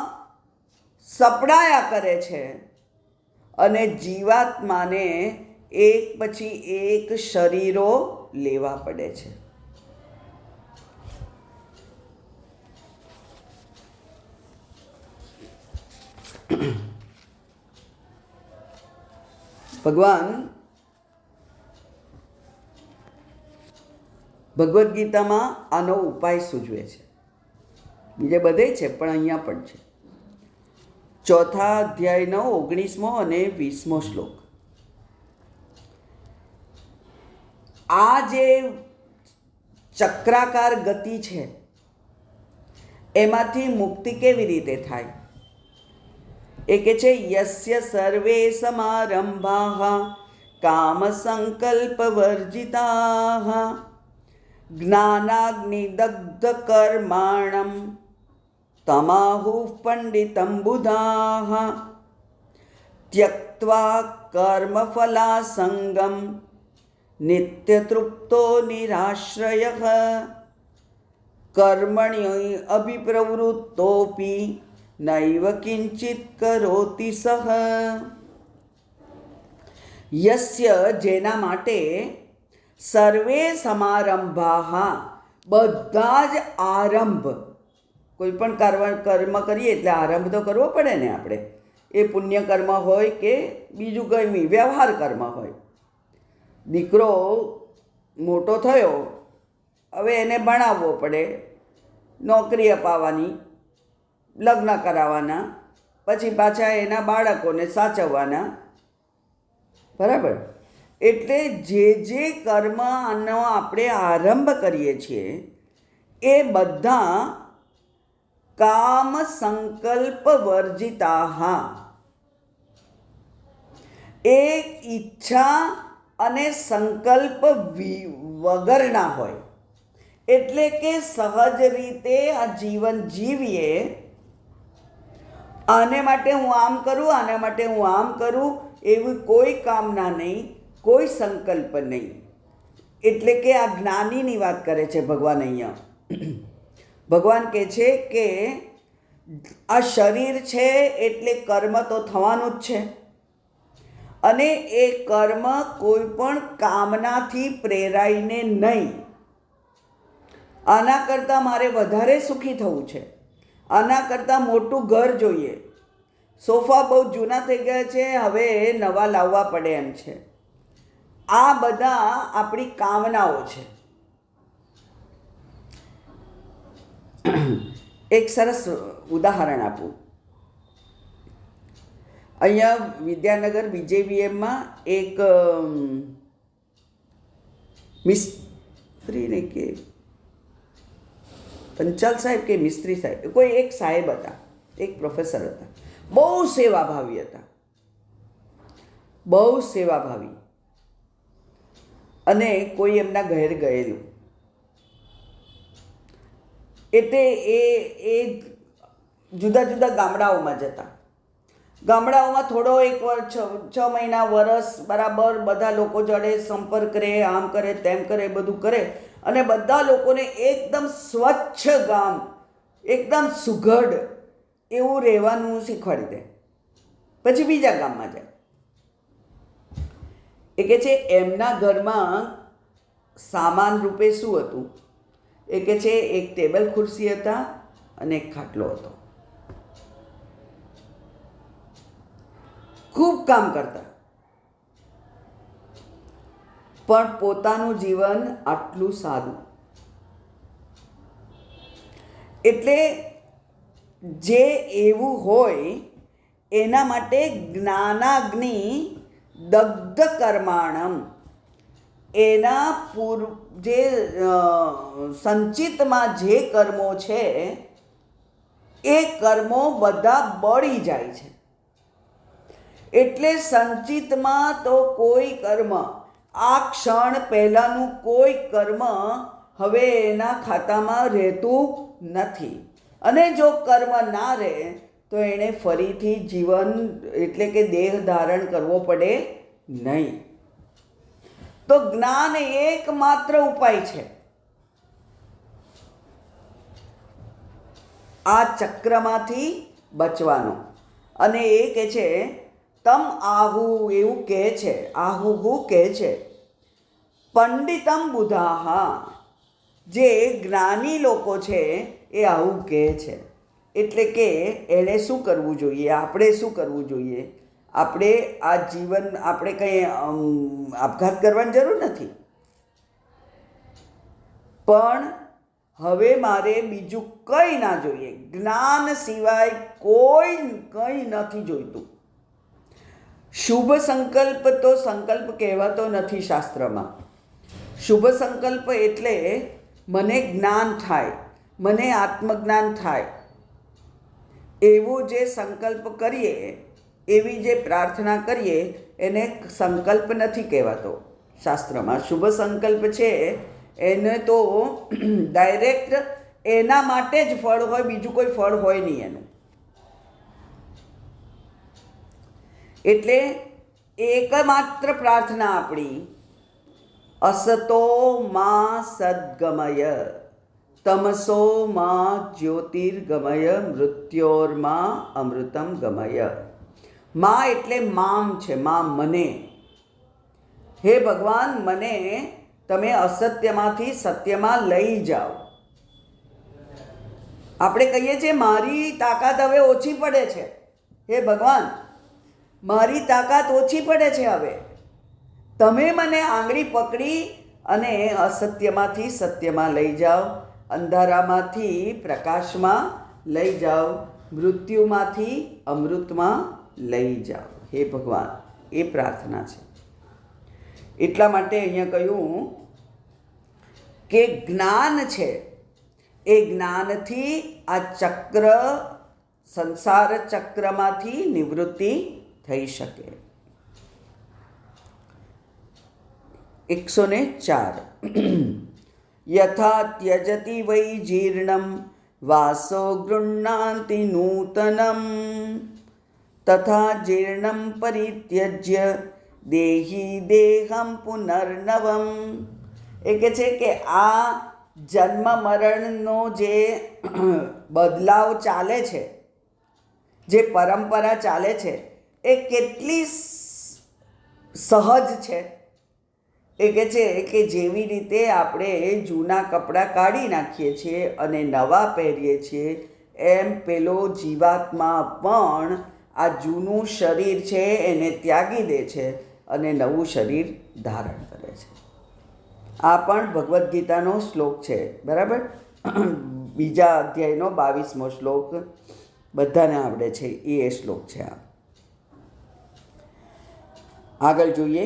સપડાયા કરે છે અને જીવાત્માને એક પછી એક શરીરો લેવા પડે છે. ભગવાન ભગવદ્ ગીતામાં આનો ઉપાય સૂચવે છે. બીજે બધે છે, પણ અહીંયા પણ છે. 4થા અધ્યાયનો 19મો અને 20મો શ્લોક. આ જે ચક્રાકાર ગતિ છે, એમાંથી મુક્તિ કેવી રીતે થાય? એ કે છે યસ્ય સર્વે સમારંભાઃ કામ સંકલ્પ વર્જિતાઃ જ્ઞાનાગ્નિદગ્ધ કર્માણમ તમાહુઃ પંડિતં બુધાઃ ત્યક્ત્વા કર્મફલાસંગમ નિત્યતૃપ્તો નિરાશ્રયઃ કર્મણ્ય અભિપ્રવૃત્તોપી નૈવ કિંચિત કરોતિ સહ. યસ્ય જેના માટે સર્વે સમારંભાઃ બધા જ આરંભ, કોઈ પણ કર્મ કરીએ એટલે આરંભ તો કરવો પડે ને આપણે, એ પુણ્ય કર્મ હોય કે બીજું કંઈ વ્યવહાર કર્મ હોય. દીકરો મોટો થયો, હવે એને ભણાવવો પડે, નોકરી અપાવવાની, લગ્ન કરાવવાના, પછી પાછા એના બાળકોને સાચવવાના, બરાબર. એટલે જે કર્મનો આપણે આરંભ કરીએ છીએ એ બધા કામ સંકલ્પ વર્જિતાઃ, એ ઈચ્છા અને સંકલ્પ વગરના હોય. એટલે કે સહજ રીતે આ જીવન જીવીએ, આને માટે હું આમ કરું, આના માટે હું આમ કરું, એવી કોઈ કામના નહીં, કોઈ સંકલ્પ નહીં. એટલે કે આ જ્ઞાનીની વાત કરે છે ભગવાન અહીંયા. ભગવાન કહે છે કે આ શરીર છે એટલે કર્મ તો થવાનું જ છે, અને એ કર્મ કોઈ પણ કામનાથી પ્રેરાઈને નહીં. આના કરતાં મારે વધારે સુખી થવું છે, આના કરતાં મોટું ઘર જોઈએ, સોફા બહુ જૂના થઈ ગયા છે, હવે નવા લાવવા પડે એમ છે. આ બધા આપણી કામનાઓ છે. એક સરસ ઉદાહરણ આપું. અહીંયા વિદ્યાનગર BJVMમાં એક મિસ્ત્રીને કે પંચાલ સાહેબ કે મિસ્ત્રી સાહેબ, કોઈ એક સાહેબ હતા, એક પ્રોફેસર હતા, બહુ સેવાભાવી હતા, બહુ સેવાભાવી. અને કોઈ એમના ઘેર ગયેલું, એટલે એ જુદા જુદા ગામડાઓમાં જતા. ગામડાઓમાં થોડો એક વર્ષ 6 મહિના વરસ બરાબર બધા લોકો જોડે સંપર્ક કરે, આમ કરે તેમ કરે, બધું કરે, અને બધા લોકોને એકદમ સ્વચ્છ ગામ, એકદમ સુઘડ એવું રહેવાનું શીખવાડી દે. પછી બીજા ગામમાં જાય. એ કહે છે એમના ઘરમાં સામાન રૂપે શું હતું? એ કહે છે એક ટેબલ ખુરશી હતા અને એક ખાટલો હતો. ખૂબ કામ કરતા, પણ પોતાનું જીવન આટલું સારું. એટલે જે એવું હોય એના માટે જ્ઞાનાગ્નિ દગ્ધ કર્માણમ, એના જે સંચિતમાં જે કર્મો છે એ કર્મો બધા બળી જાય છે. એટલે સંચિતમાં તો કોઈ કર્મ, આ ક્ષણ પહેલાંનું કોઈ કર્મ હવે એના ખાતામાં રહેતું નથી. અને જો કર્મ ના રહે તો એણે ફરીથી જીવન એટલે કે દેહ ધારણ કરવો પડે નહીં. તો જ્ઞાન એકમાત્ર ઉપાય છે આ ચક્રમાંથી બચવાનો. અને એ કહે છે તમ આહુ, એવું કહે છે, આહુહુ કહે છે પંડિતમ બુધાહા, જે જ્ઞાની લોકો છે એ આવું કહે છે. એટલે કે એણે શું કરવું જોઈએ, આપણે શું કરવું જોઈએ? આપણે આ જીવન, આપણે કંઈ આપઘાત કરવાની જરૂર નથી, પણ હવે મારે બીજું કંઈ ના જોઈએ, જ્ઞાન સિવાય કંઈ નથી જોઈતું. શુભ સંકલ્પ તો સંકલ્પ કહેવાતો નથી શાસ્ત્રમાં. શુભ સંકલ્પ એટલે મને જ્ઞાન થાય, મને આત્મજ્ઞાન થાય એવો જે સંકલ્પ કરીએ, એવી જે પ્રાર્થના કરીએ એને સંકલ્પ નથી કહેવાતો શાસ્ત્રમાં. શુભ સંકલ્પ છે એને તો ડાયરેક્ટ એના માટે જ ફળ હોય, બીજું કોઈ ફળ હોય નહીં એનું. એટલે એકમાત્ર પ્રાર્થના આપણી અસતો માં સદ્ગમય તમસો માં જ્યોતિર્ગમય મૃત્યોર્માં અમૃતમ ગમય. માં એટલે મામ છે, માં મને. હે ભગવાન, મને તમે અસત્યમાંથી સત્યમાં લઈ જાઓ. આપણે કહીએ છીએ મારી તાકાત હવે ઓછી પડે છે. હે ભગવાન, મારી તાકાત ઓછી પડે છે, હવે તમે મને આંગળી પકડી અને અસત્યમાંથી સત્યમાં લઈ જાઓ, અંધારામાંથી પ્રકાશમાં લઈ જાઓ, મૃત્યુમાંથી અમૃતમાં લઈ જાઓ. હે ભગવાન, એ પ્રાર્થના છે. એટલા માટે અહીંયા કહ્યું કે જ્ઞાન છે, એ જ્ઞાનથી આ ચક્ર, સંસાર ચક્રમાંથી નિવૃત્તિ થઈ શકે. 104 યથા ત્યજતિ વૈ જીર્ણમ વાસો ગૃહ્ણાતિ નૂતનમ તથા જીર્ણમ પરિત્યજ્ય દેહી દેહમ પુનર્નવમ. એ કહે છે કે આ જન્મ મરણનો જે બદલાવ ચાલે છે, જે પરંપરા ચાલે છે, એ કેટલી સહજ છે. એ કહે છે કે જેવી રીતે આપણે જૂના કપડાં કાઢી નાખીએ છીએ અને નવા પહેરીએ છીએ, એમ પેલો જીવાત્મા પણ આ જૂનું શરીર છે એને ત્યાગી દે છે અને નવું શરીર ધારણ કરે છે. આ પણ ભગવદ્ ગીતાનો શ્લોક છે, બરાબર. બીજા અધ્યાયનો 22મો શ્લોક બધાને આવડે છે, એ શ્લોક છે. આગળ જોઈએ.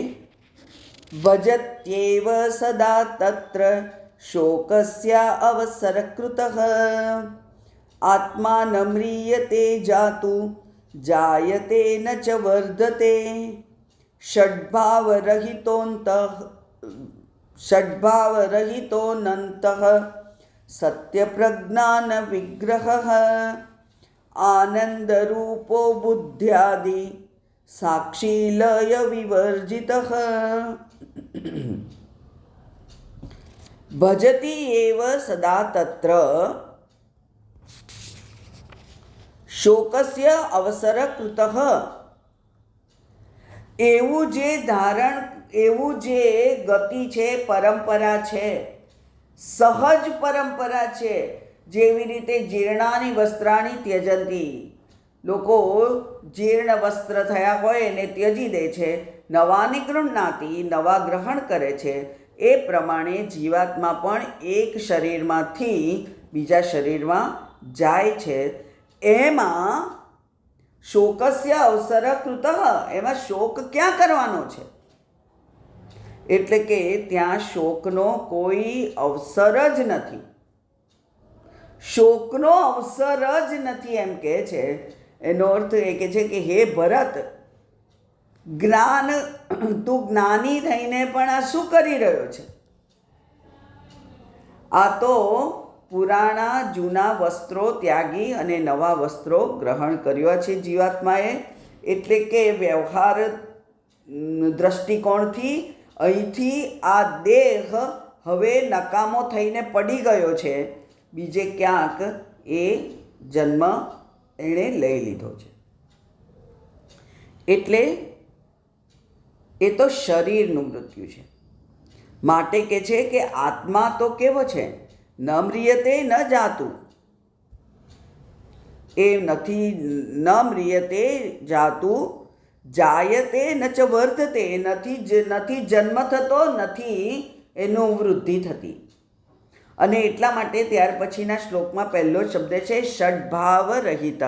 ભજત્યેવ સદા તત્ર શોકસ્ય અવસરકૃતઃ આત્મા ન મ્રિયતે જાતુ જાયતે ન ચ વર્ધતે ષડ્ભાવરહિતોનંતઃ સત્યપ્રજ્ઞાન વિગ્રહઃ આનંદરૂપો બુદ્ધ્યાદિ સાક્ષીલય વિવર્જિતઃ. ભજતી એવ સદા તત્ર શોકસ્ય અવસરકૃતઃ. એવું જે ધારણ, એવું જે ગતિ છે, પરંપરા છે, સહજ પરંપરા છે. જેવી રીતે જીર્ણાની વસ્ત્રાણી ત્યજંતી, લોકો જીર્ણ વસ્ત્ર થયા હોય એને ત્યજી દે છે, નવાની ગૃહ્ણાતિ, નવા ગ્રહણ કરે છે. એ પ્રમાણે જીવાત્મા પણ એક શરીરમાંથી બીજા શરીરમાં જાય છે. એમાં શોકસ્ય અવસરકૃતઃ, એમાં શોક ક્યાં કરવાનો છે? એટલે કે ત્યાં શોકનો કોઈ અવસર જ નથી. શોકનો અવસર જ નથી એમ કહે છે. એનો અર્થ એ કે છે કે હે ભરત, જ્ઞાન, તું જ્ઞાની થઈને પણ આ શું કરી રહ્યો છે? આ તો પુરાણા જૂના વસ્ત્રો ત્યાગી અને નવા વસ્ત્રો ગ્રહણ કર્યા છે જીવાત્માએ. એટલે કે વ્યવહાર દ્રષ્ટિકોણથી અહીંથી આ દેહ હવે નકામો થઈને પડી ગયો છે, બીજે ક્યાંક એ જન્મ એણે લઈ લીધો છે. એટલે એ તો શરીરનું મૃત્યુ છે. માટે કે છે કે આત્મા તો કેવો છે? ન મ્રિયતે ન જાતું. એ નથી, ન મ્રિયતે જાતું, જાયતે ન ચ વર્ધતે. નથી જન્મ થતો, નથી એનું વૃદ્ધિ થતી. અને એટલા માટે ત્યાર પછીના શ્લોકમાં પહેલો શબ્દ છે ષડભાવ રહિતઃ.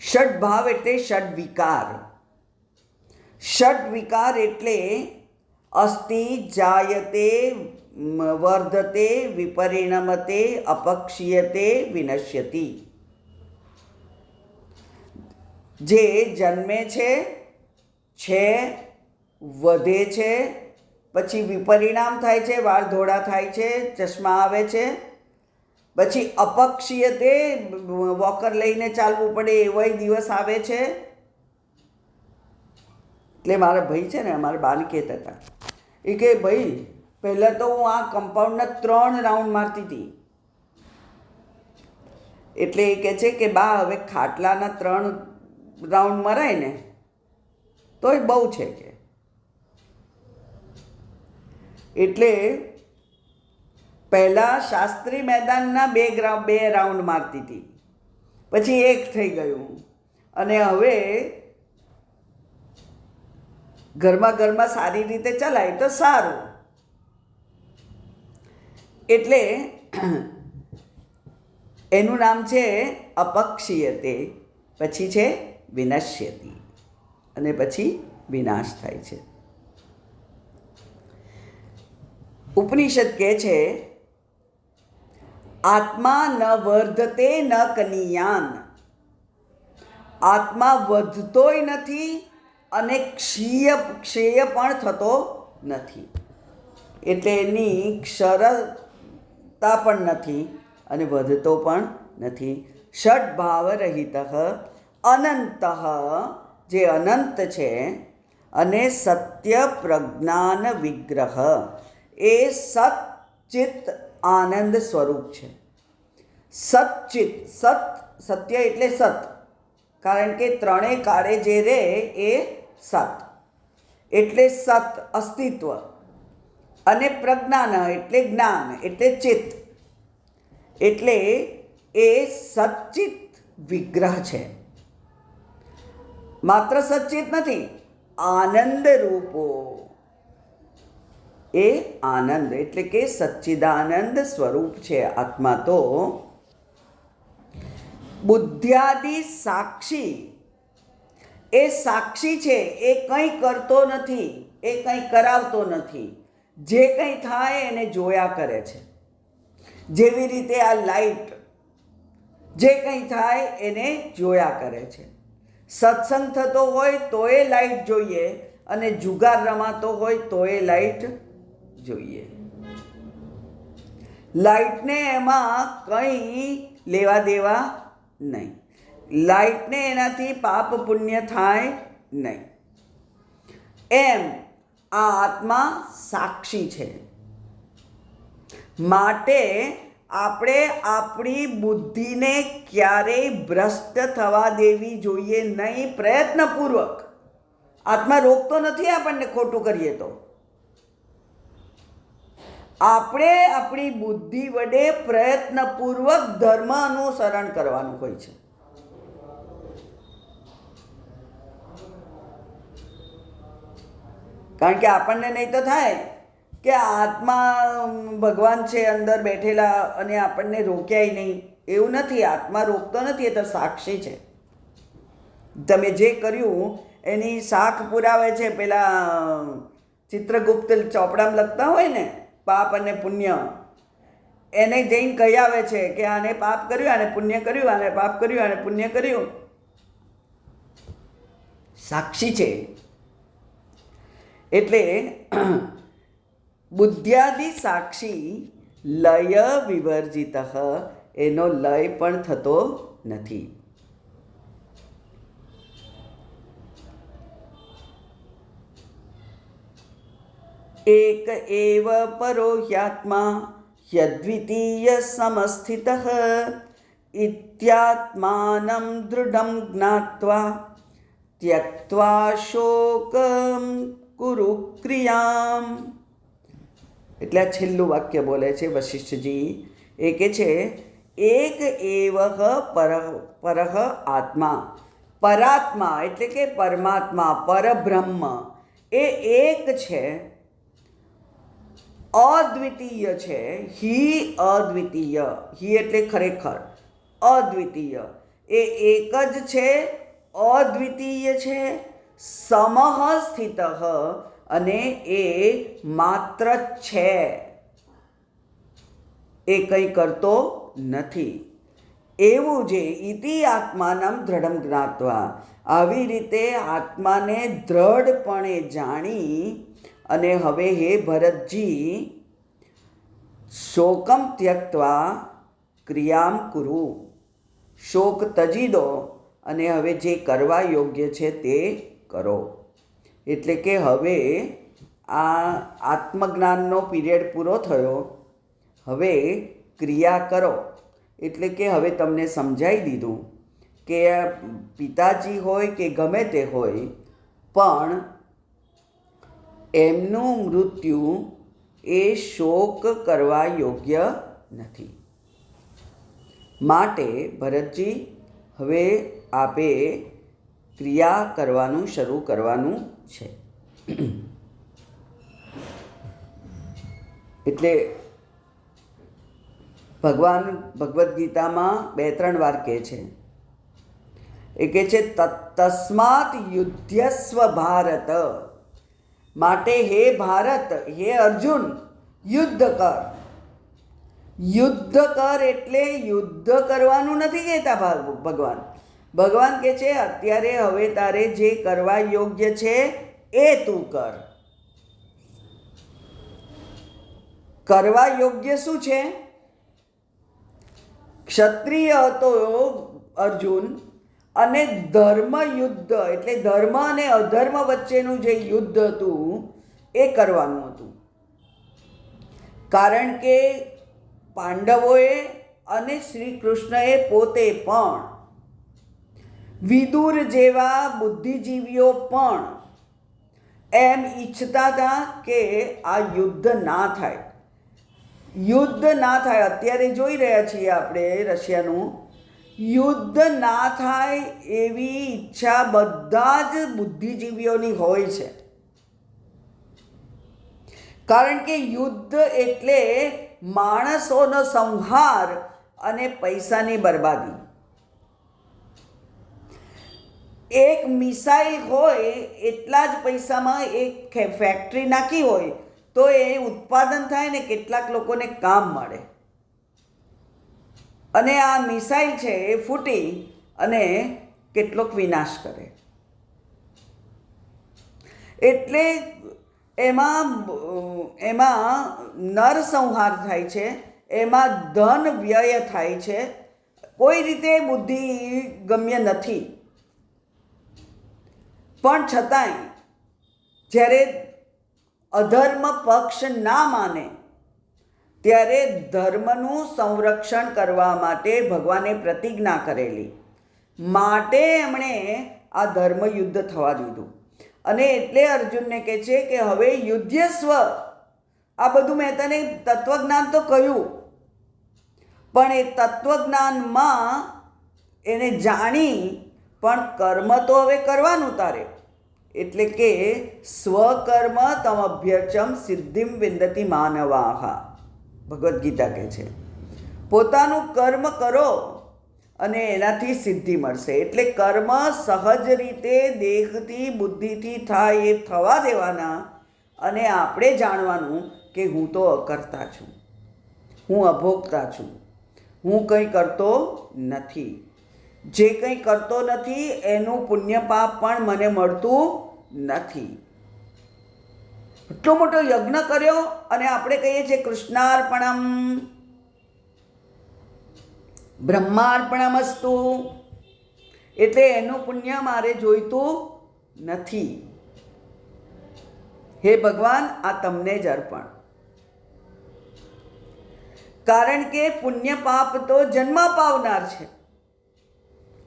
ષડભાવ એટલે ષડ વિકાર. ષડ વિકાર એટલે अस्ति जायते वर्धते विपरिणमते अपक्षीयते विनश्यति। જે જન્મે છે, વધે છે, પછી વિપરિણામ થાય છે, વાળ ધોળા થાય છે, ચશ્મા આવે છે, પછી અપક્ષીયતે વોકર લઈને ચાલવું પડે એવાય દિવસ આવે છે. એટલે મારા ભાઈ છે ને, અમારા બાને કહેતા હતા, એ કે ભાઈ પહેલાં તો હું આ કમ્પાઉન્ડના 3 રાઉન્ડ મારતી હતી. એટલે એ કહે છે કે બા હવે ખાટલાના 3 રાઉન્ડ મરાય ને તોય બહુ છે કે. એટલે પહેલાં શાસ્ત્રી મેદાનના 2 રાઉન્ડ મારતી હતી, પછી 1 થઈ ગયું, અને હવે ઘરમાં સારી રીતે ચલાય તો સારું. એટલે એનું નામ છે અપક્ષીયતે, પછી છે વિનશ્યતિ, અને પછી વિનાશ થાય છે. ઉપનિષદ કહે છે આત્મા ન વર્ધતે ન કનીયાન. આત્મા વધતોય નથી અને ક્ષેય પણ થતો નથી. એટલે એની ક્ષરતા પણ નથી અને વધતો પણ નથી. ષડભાવ રહિત અનંત, જે અનંત છે, અને સત્ય પ્રજ્ઞાન વિગ્રહ, એ સચ્ચિત આનંદ સ્વરૂપ છે. સચ્ચિત, સત્ય એટલે સત, કારણ કે 3 કાળે જે રહે એ સત, એટલે સત અસ્તિત્વ, અને પ્રજ્ઞાન એટલે જ્ઞાન, એટલે ચિત્ત, એટલે એ સચ્ચિત વિગ્રહ છે. માત્ર સચ્ચિત નથી, આનંદ રૂપો. એ આનંદ એટલે કે સચ્ચિદાનંદ સ્વરૂપ છે આત્મા. તો બુદ્ધ્યાદિ સાક્ષી, એ સાક્ષી છે, એ કંઈ કરતો નથી, એ કંઈ કરાવતો નથી. જે કંઈ થાય એને જોયા કરે છે. જેવી રીતે આ લાઈટ, જે કંઈ થાય એને જોયા કરે છે. સત્સંગ થતો હોય તો એ લાઈટ જોઈએ, અને જુગાર રમાતો હોય તો એ લાઈટ જોઈએ. લાઈટને એમાં કંઈ લેવા દેવા નહીં. લાઈટને એનાથી પાપ પુણ્ય થાય નહીં. એમ આ આત્મા સાક્ષી છે. માટે આપણે આપણી બુદ્ધિને ક્યારેય ભ્રષ્ટ થવા દેવી જોઈએ નહીં. પ્રયત્નપૂર્વક. આત્મા રોકતો નથી આપણને ખોટું કરીએ તો. આપણે આપણી બુદ્ધિ વડે પ્રયત્નપૂર્વક ધર્મ અનુસરણ કરવાનું હોય છે. કારણ કે આપણને નહીં તો થાય કે આત્મા ભગવાન છે અંદર બેઠેલા અને આપણને રોક્યાય નહીં. એવું નથી, આત્મા રોકતો નથી, એ તો સાક્ષી છે. તમે જે કર્યું એની સાખ પુરાવે છે. પેલા ચિત્રગુપ્ત ચોપડામાં લખતા હોય ને, પાપ અને પુણ્ય, એને જઈને કહી આવે છે કે આને પાપ કર્યું, આને પુણ્ય કર્યું, આને પાપ કર્યું, આને પુણ્ય કર્યું. સાક્ષી છે. એટલે બુદ્ધ્યાદિ સાક્ષી લય વિવર્જિત, એનો લય પણ થતો નથી. એક એવ પરો હ્યાત્મા યદ્વિતીય સમસ્થિતઃ ઇત્યાત્માનં દૃઢં જ્ઞાત્વા ત્યક્ત્વા શોકં કુરુ ક્રિયામ. એટલે આ છેલ્લું વાક્ય બોલે છે વશિષ્ઠજી. એ કે છે એક એવ પરઃ આત્મા. પરાત્મા એટલે કે પરમાત્મા, પરબ્રહ્મ, એ એક છે, અદ્વિતીય છે. હિ અદ્વિતીય, હિ એટલે ખરેખર, અદ્વિતીય, એ એક જ છે, અદ્વિતીય છે. સમઃ સ્થિત, અને એ માત્ર છે, એ કંઈ કરતો નથી. એવું જે ઇતિ આત્માનમ દ્રઢમ જ્ઞાત્વા, આવી રીતે આત્માને દ્રઢપણે જાણી અને હવે હે ભરતજી, શોકમ ત્યક્ત્વા ક્રિયામ કુરુ, શોક તજી દો અને હવે જે કરવા યોગ્ય છે તે કરો. એટલે કે હવે આ આત્મજ્ઞાનનો પીરિયડ પૂરો થયો, હવે ક્રિયા કરો. એટલે કે હવે તમને સમજાવી દીધું કે પિતાજી હોય કે ગમે તે હોય, પણ એમનું મૃત્યુ એ શોક કરવા યોગ્ય નથી. માટે ભરતજી, હવે આપે ક્રિયા કરવાનું શરૂ કરવાનું છે. એટલે ભગવાન ભગવદ્ ગીતામાં 2-3 વાર કહે છે. એ કહે છે તસ્માત યુદ્ધસ્વ ભારત, માટે હે ભારત, હે અર્જુન, યુદ્ધ કર. યુદ્ધ કર એટલે યુદ્ધ કરવાનું નથી કહેતા ભગવાન. ભગવાન કહે છે અત્યારે હવે તારે જે કરવા યોગ્ય છે એ તું કર. કરવા યોગ્ય શું છે? ક્ષત્રિય હતો અર્જુન અને ધર્મ યુદ્ધ એટલે ધર્મ અને અધર્મ વચ્ચેનું જે યુદ્ધ હતું એ કરવાનું હતું. કારણ કે પાંડવોએ અને શ્રી કૃષ્ણએ પોતે પણ, વિદુર જેવા બુદ્ધિજીવીઓ પણ એમ ઈચ્છતા હતા કે આ યુદ્ધ ના થાય, યુદ્ધ ના થાય. અત્યારે જોઈ રહ્યા છીએ આપણે રશિયાનું યુદ્ધ ના થાય એવી ઈચ્છા બધા જ બુદ્ધિજીવીઓની હોય છે. કારણ કે યુદ્ધ એટલે માણસોનો સંહાર અને પૈસાની બરબાદી. એક મિસાઇલ હોય એટલા જ પૈસામાં એક ફેક્ટરી નાખી હોય તો એ ઉત્પાદન થાય ને કેટલાક લોકોને કામ મળે. અને આ મિસાઇલ છે એ ફૂટી અને કેટલોક વિનાશ કરે. એટલે એમાં નરસંહાર થાય છે, એમાં ધન વ્યય થાય છે, કોઈ રીતે બુદ્ધિ ગમ્ય નથી. પણ છતાંય જ્યારે અધર્મ પક્ષ ના માને ત્યારે ધર્મનું સંરક્ષણ કરવા માટે ભગવાને પ્રતિજ્ઞા કરેલી, માટે એમણે આ ધર્મ યુદ્ધ થવા દીધું. અને એટલે અર્જુનને કહે છે કે હવે યુદ્ધસ્વ, આ બધું મેં તને તત્વજ્ઞાન તો કહ્યું, પણ એ તત્વજ્ઞાનમાં એને જાણી પણ કર્મ તો હવે કરવાનું તારે. એટલે કે સ્વકર્મ તમભ્યર્ચમ સિદ્ધિમ વિંદતિ માનવાહ, ભગવદ્ ગીતા કહે છે પોતાનું કર્મ કરો અને એનાથી સિદ્ધિ મળશે. એટલે કર્મ સહજ રીતે દેહથી બુદ્ધિથી થાય એ થવા દેવાના. અને આપણે જાણવાનું કે હું તો અકર્તા છું, હું અભોગતા છું, હું કંઈ કરતો નથી. જે કંઈ કરતો નથી એનું પુણ્ય પાપ પણ મને મળતું નથી. એટલો મોટો યજ્ઞ કર્યો અને આપણે કહીએ છીએ કૃષ્ણાર્પણમ બ્રહ્માર્પણમસ્તુ, એટલે એનું પુણ્ય મારે જોઈતું નથી. હે ભગવાન, આ તમને જ અર્પણ. કારણ કે પુણ્ય પાપ તો જન્મ પાવનાર છે,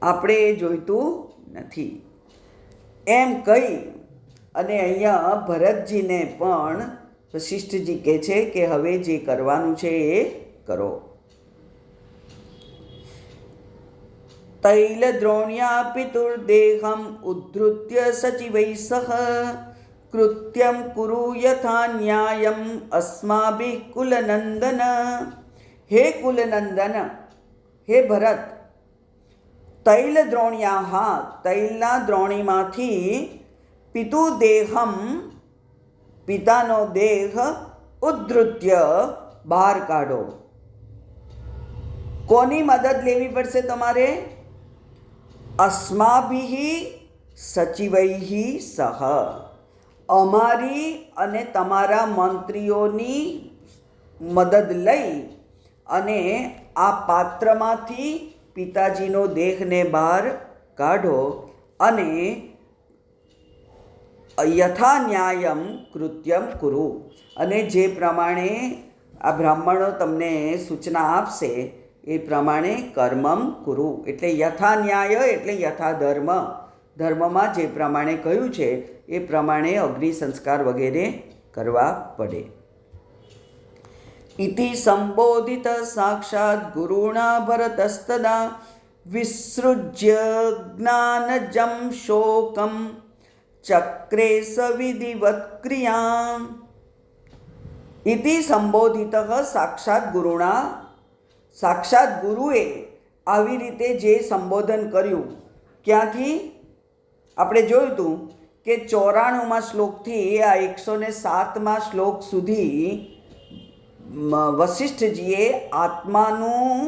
આપણે એ જોઈતું નથી. એમ કહી અને અહીંયા ભરતજીને પણ વશિષ્ઠજી કહે છે કે હવે જે કરવાનું છે એ કરો. તૈલદ્રોણ્યા પિતુર્દેહમ ઉદ્ધૃત્ય સચિવૈ સહ કૃત્યમ કુરુ યથા ન્યાયમ અસ્માભિ કુલનંદન. હે કુલનંદન, હે ભરત, તૈલ દ્રોણ્યા, તૈલના દ્રોણીમાંથી પિતુદેહમ પિતાનો દેહ ઉદ્ધૃત્ય બહાર કાઢો. કોની મદદ લેવી પડશે તમારે? અસ્માભિઃ સચિવૈઃ સહ, અમારી અને તમારા મંત્રીઓની મદદ લઈ અને આ પાત્રમાંથી પિતાજીનો દેહને બહાર કાઢો અને યથા ન્યાયમ કૃત્યમ કુરુ, અને જે પ્રમાણે આ બ્રાહ્મણો તમને સૂચના આપશે એ પ્રમાણે કર્મમ કુરુ. એટલે યથા ન્યાય એટલે યથા ધર્મ, ધર્મમાં જે પ્રમાણે કહ્યું છે એ પ્રમાણે અગ્નિ સંસ્કાર વગેરે કરવા પડે. ઇતિ સંબોધિત સાક્ષાત ગુરુણા ભરતસ્તદા વિસૃજ્ય જ્ઞાનજમ શોકમ ચક્રે સવિધિવત ક્રિયા. ઇતિ સંબોધિત સાક્ષાત ગુરુણા, સાક્ષાત ગુરુએ આવી રીતે જે સંબોધન કર્યું. ક્યાંથી? આપણે જોયું હતું કે 94મા શ્લોકથી આ 107મા શ્લોક સુધી વશિષ્ઠજીએ આત્માનું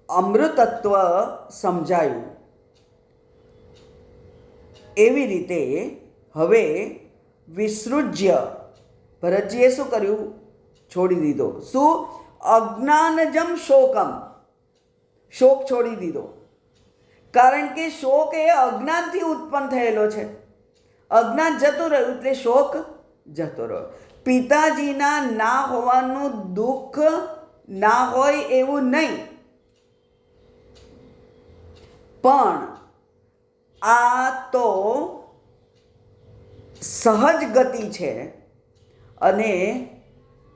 અમૃતત્વ સમજાયું. એવી રીતે હવે વિસૃજ્ય ભરતજીએ શું કર્યું? છોડી દીધો. શું? અજ્ઞાનજમ શોકમ, શોક છોડી દીધો. કારણ કે શોક એ અજ્ઞાનથી ઉત્પન્ન થયેલો છે. અજ્ઞાન જતું રહ્યું એટલે શોક જતો રહ્યો. પિતાજીના ના હોવાનું દુઃખ ના હોય એવું નહીં, પણ આ તો સહજ ગતિ છે અને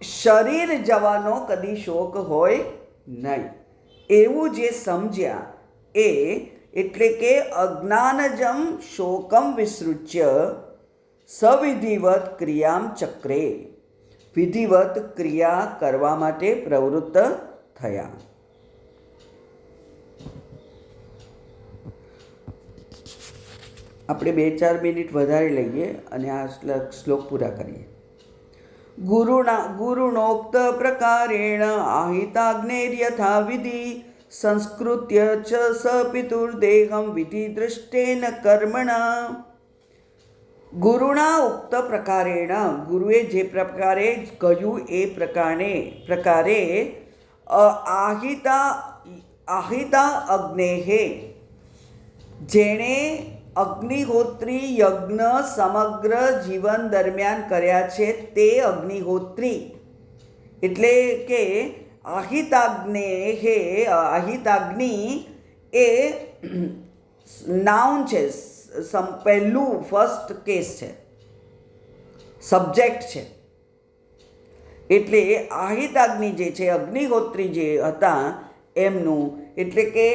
શરીર જવાનો કદી શોક હોય નહીં એવું જે સમજ્યા એ, એટલે કે અજ્ઞાનજમ શોકમ વિસૃજ્ય સવિધિવત ક્રિયામ ચક્રે, વિધિવત ક્રિયા કરવા માટે પ્રવૃત્ત થયા. આપણે 2-4 મિનિટ વધારે લઈએ અને આ શ્લોક પૂરા કરીએ. ગુરુણોક્ત પ્રકારેણ આહિતાગ્નેર્યથા વિધિ સંસ્કૃત્ય ચ સ પિતુર્દેહમ વિધિ દૃષ્ટેન કર્મણા. ગુરુના ઉક્ત પ્રકારેણ, ગુરુએ જે પ્રકારે કહ્યું એ પ્રકારે આહિતા અગ્નેહે, જેણે અગ્નિહોત્રી યજ્ઞ સમગ્ર જીવન દરમિયાન કર્યા છે તે અગ્નિહોત્રી, એટલે કે આહિતાગ્નેહે, આહિતાગ્નિ એ નાઉન છે, પહેલું ફર્સ્ટ કેસ છે, સબ્જેક્ટ છે. એટલે આહિતાગ્નિ જે છે, અગ્નિહોત્રી જે હતા એમનું, એટલે કે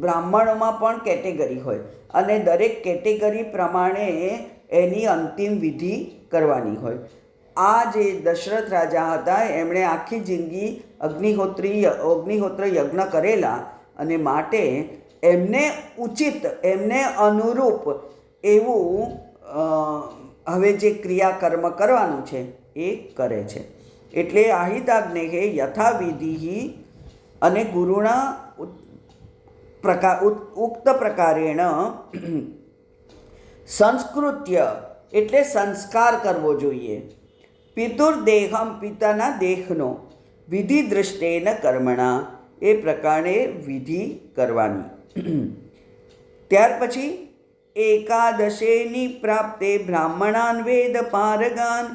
બ્રાહ્મણોમાં પણ કેટેગરી હોય અને દરેક કેટેગરી પ્રમાણે એની અંતિમ વિધિ કરવાની હોય. આ જે દશરથ રાજા હતા એમણે આખી જિંદગી અગ્નિહોત્ર યજ્ઞ કરેલા અને માટે એમને ઉચિત, એમને અનુરૂપ એવું હવે જે ક્રિયાકર્મ કરવાનું છે એ કરે છે. એટલે આહિતાગ્નેહે યથાવિધિ અને ગુરુના ઉક્ત પ્રકારેણ સંસ્કૃત્ય એટલે સંસ્કાર કરવો જોઈએ. પિતુર્દેહમ પિતાના દેહનો, વિધિ દૃષ્ટેન કર્મણા એ પ્રકારે વિધિ કરવાની. ત્યાર પછી એકાદશેની પ્રાપ્તે બ્રાહ્મણાન વેદ પારગાન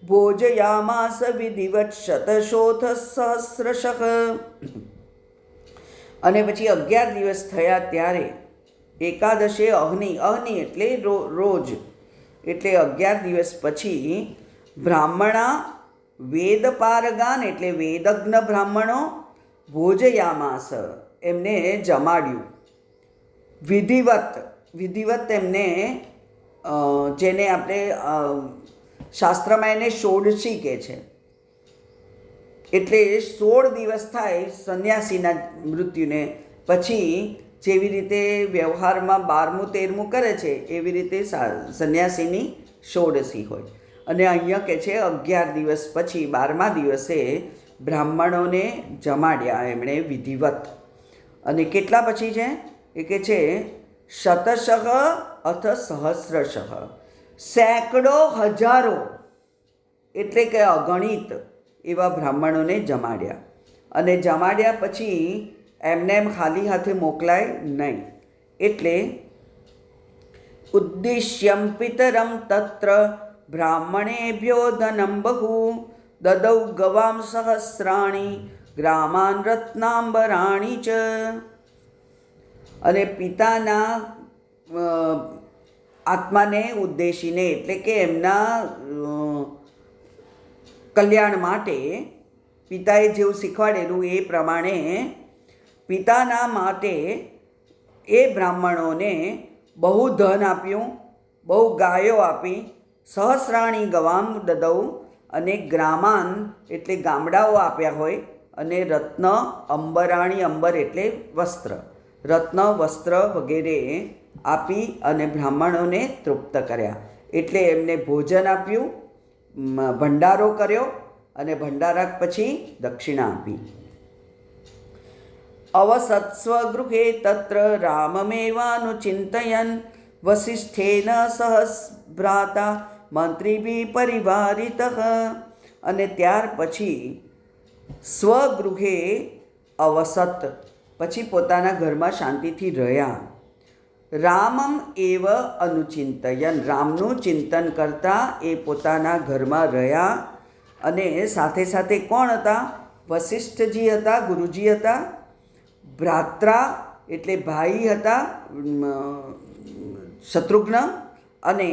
ભોજયામાસ વિધિવત શતશોથ સહસ્રશઃ. અને પછી 11 દિવસ થયા ત્યારે એકાદશે અહનિ એટલે રોજ, એટલે 11 દિવસ પછી બ્રાહ્મણા વેદ પારગાન એટલે વેદજ્ઞ બ્રાહ્મણો ભોજયામાસ એમને જમાડ્યું. વિધિવત એમને, જેને આપણે શાસ્ત્રમાં એને ષોડશી કહે છે. એટલે 16 દિવસ થાય સંન્યાસીના મૃત્યુને, પછી જેવી રીતે વ્યવહારમાં 12મું 13મું કરે છે એવી રીતે સંન્યાસીની ષોડશી હોય. અને અહીંયા કે છે 11 દિવસ પછી 12મા દિવસે બ્રાહ્મણોને જમાડ્યા એમણે વિધિવત. અને કેટલા પછી છે એ કે છે શતશઃ અથ સહસ્રશઃ, સેંકડો હજારો એટલે કે અગણિત એવા બ્રાહ્મણોને જમાડ્યા. અને જમાડ્યા પછી એમને એમ ખાલી હાથે મોકલાય નહીં. એટલે ઉદ્દિશ્યમ પિતરમ તત્ર બ્રાહ્મણેભ્યો ધનમ બહુ દદૌ ગવામ સહસ્રાણી ગ્રામાન રત્નાંબરાણી ચ. અને પિતાના આત્માને ઉદ્દેશીને એટલે કે એમના કલ્યાણ માટે પિતાએ જેવું શીખવાડેલું એ પ્રમાણે પિતાના માટે એ બ્રાહ્મણોને બહુ ધન આપ્યું, બહુ ગાયો આપી. સહસ્રાણી ગવામ દદૌ, અને ગ્રામાન એટલે ગામડાઓ આપ્યા હોય, અને રત્ન અંબરાણી, અંબર એટલે વસ્ત્ર, રત્ન વસ્ત્ર વગેરે આપી અને બ્રાહ્મણોને તૃપ્ત કર્યા. એટલે એમને ભોજન આપ્યું, ભંડારો કર્યો અને ભંડારા પછી દક્ષિણા આપી. અવસત્સ્વ ગૃહે તત્ર રામમેવાનુચિંતયન વસિષ્ઠેન સહ ભ્રાતા મંત્રીભી પરિવારિતઃ. અને ત્યાર પછી સ્વગૃહે અવસત, પછી પોતાના ઘરમાં શાંતિથી રહ્યા. રામમ એવ અનુચિંતયન, રામનું ચિંતન કરતા એ પોતાના ઘરમાં રહ્યા. અને સાથે સાથે કોણ હતા? વસિષ્ઠજી હતા, ગુરુજી હતા. ભ્રાત્રા એટલે ભાઈ હતા શત્રુઘ્ન. અને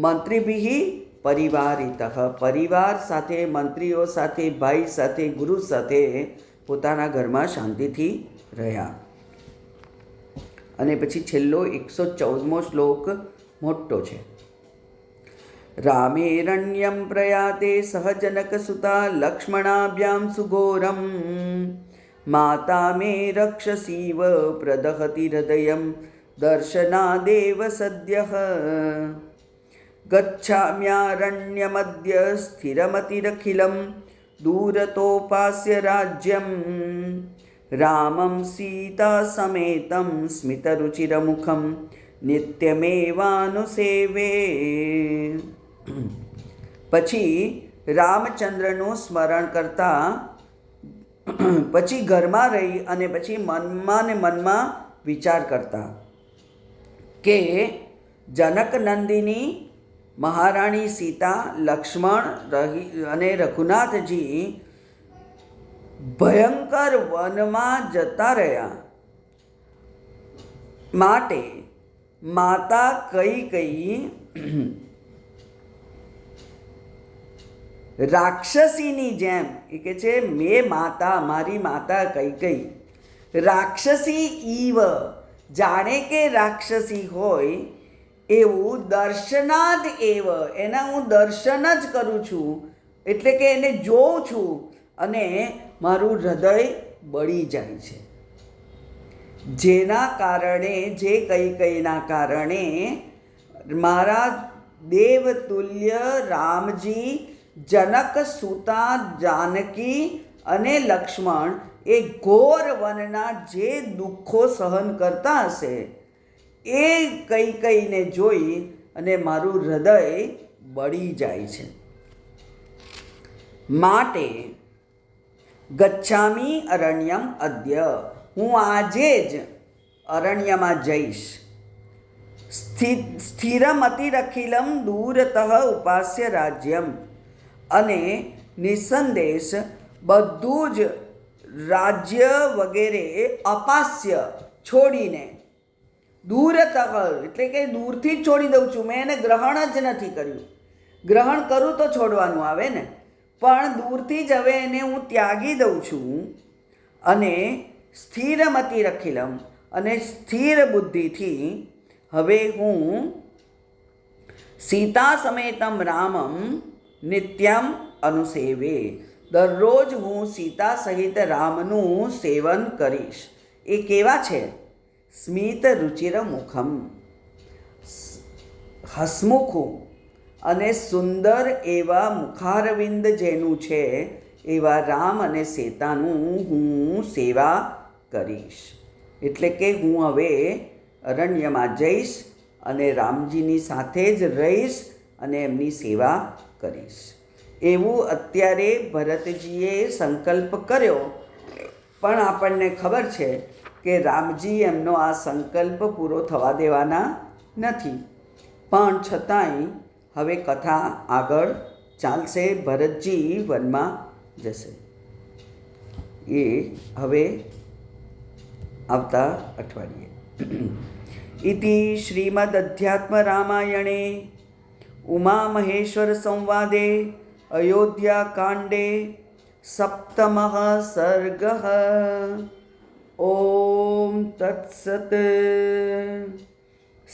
મંત્રીભિ પરિવારિતઃ, પરિવાર સાથે, મંત્રીઓ સાથે, ભાઈ સાથે, ગુરુ સાથે પોતાના ઘરમાં શાંતિથી રહ્યા. અને પછી છેલ્લો 114મો શ્લોક મોટો છે. રામેરણ્યમ પ્રયાતે સહજનકસુતા લક્ષ્મણાભ્યામ સુઘોરમ માતા મે રક્ષસીવ પ્રદહતિ હૃદયમ દર્શનાદેવ સદ્યઃ ગચ્છામ્યારણ્યમદ્ય સ્થિરમતિરખિલમ દૂરતોપાસ્ય રાજ્યમ રામં સીતા સમેતમ સ્મિતરુચિરમુખમ નિત્યમેવાનુસેવે. પછી રામચંદ્રનું સ્મરણ કરતા પછી ઘરમાં રહી અને પછી મનમાં ને મનમાં વિચાર કરતા કે જનક નંદિની મહારાણી સીતા, લક્ષ્મણ અને રઘુનાથજી ભયંકર વનમાં જતા રહ્યા. માટે માતા કૈકેયી રાક્ષસીની જેમ, એ કે છે મેં માતા, મારી માતા કૈકેયી રાક્ષસી ઈવ, જાણે કે રાક્ષસી હોય એવું, દર્શનાદ એવ, એના હું દર્શન જ કરું છું, એટલે કે એને જોઉં છું અને મારું હૃદય બળી જાય છે. જેના કારણે, જે કૈકેયીના કારણે મારા દેવતુલ્ય રામજી, જનક સુતા જાનકી અને લક્ષ્મણ એ ઘોર વનના જે દુઃખો સહન કરતા હશે એ કૈકેયીને જોઈ અને મારું હૃદય બળી જાય છે. માટે ગચ્છામી અરણ્યમ અદ્ય, હું આજે જ અરણ્યમાં જઈશ. સ્થિરમતિરખિલમ દૂરતઃ ઉપાસ્ય રાજ્યમ, અને નિસંદેશ બધું જ રાજ્ય વગેરે અપાસ્ય છોડીને, દૂરતઃ એટલે કે દૂરથી જ છોડી દઉં છું. મેં એને ગ્રહણ જ નથી કર્યું. ગ્રહણ કરું તો છોડવાનું આવે ને, પણ દૂરથી જ હવે એને હું ત્યાગી દઉં છું. અને સ્થિરમતિરખિલમ, અને સ્થિર બુદ્ધિથી હવે હું સીતા સમેતમ રામમ નિત્યમ અનુસેવે, દરરોજ હું સીતા સહિત રામનું સેવન કરીશ. એ કેવા છે? સ્મિત રુચિર મુખમ, હસમુખું અને સુંદર એવા મુખારવિંદ જેનું છે એવા રામ અને સીતાનું હું સેવા કરીશ. એટલે કે હું હવે અરણ્યમાં જઈશ અને રામજીની સાથે જ રહીશ અને એમની સેવા કરીશ. એવું અત્યારે ભરતજીએ સંકલ્પ કર્યો, પણ આપણને ખબર છે કે રામજી એમનો આ સંકલ્પ પૂરો થવા દેવાના નથી. પણ છતાંય હવે કથા આગળ ચાલશે. ભરતજી વનમાં જશે એ હવે આવતા અઠવાડિયે. ઇતિ શ્રીમદ અધ્યાત્મ રામાયણે ઉમામહેશ્વર સંવાદે અયોધ્યાકાંડે સપ્તમઃ સર્ગઃ. ઓમ તત્સત.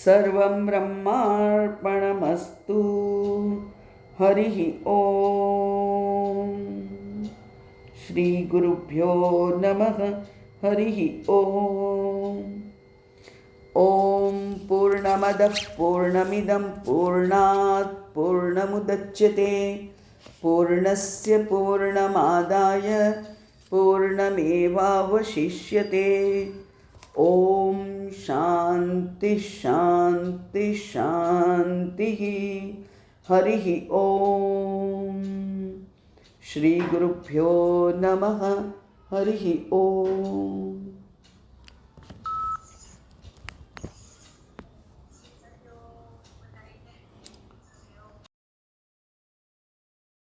સર્વં બ્રહ્માર્પણમસ્તુ. હરિ ઓમ. શ્રી ગુરુભ્યો નમઃ. હરિ ઓમ. ઓમ પૂર્ણમદઃ પૂર્ણમિદં પૂર્ણાત પૂર્ણમુદચ્યતે પૂર્ણસ્ય પૂર્ણમાદાય પૂર્ણમેવાવશિષ્યતે. ઓમ શાંતિ શાંતિ શાંતિ. હરિ ઓમ. શ્રી ગુરુભ્યો નમઃ. હરિ ઓમ.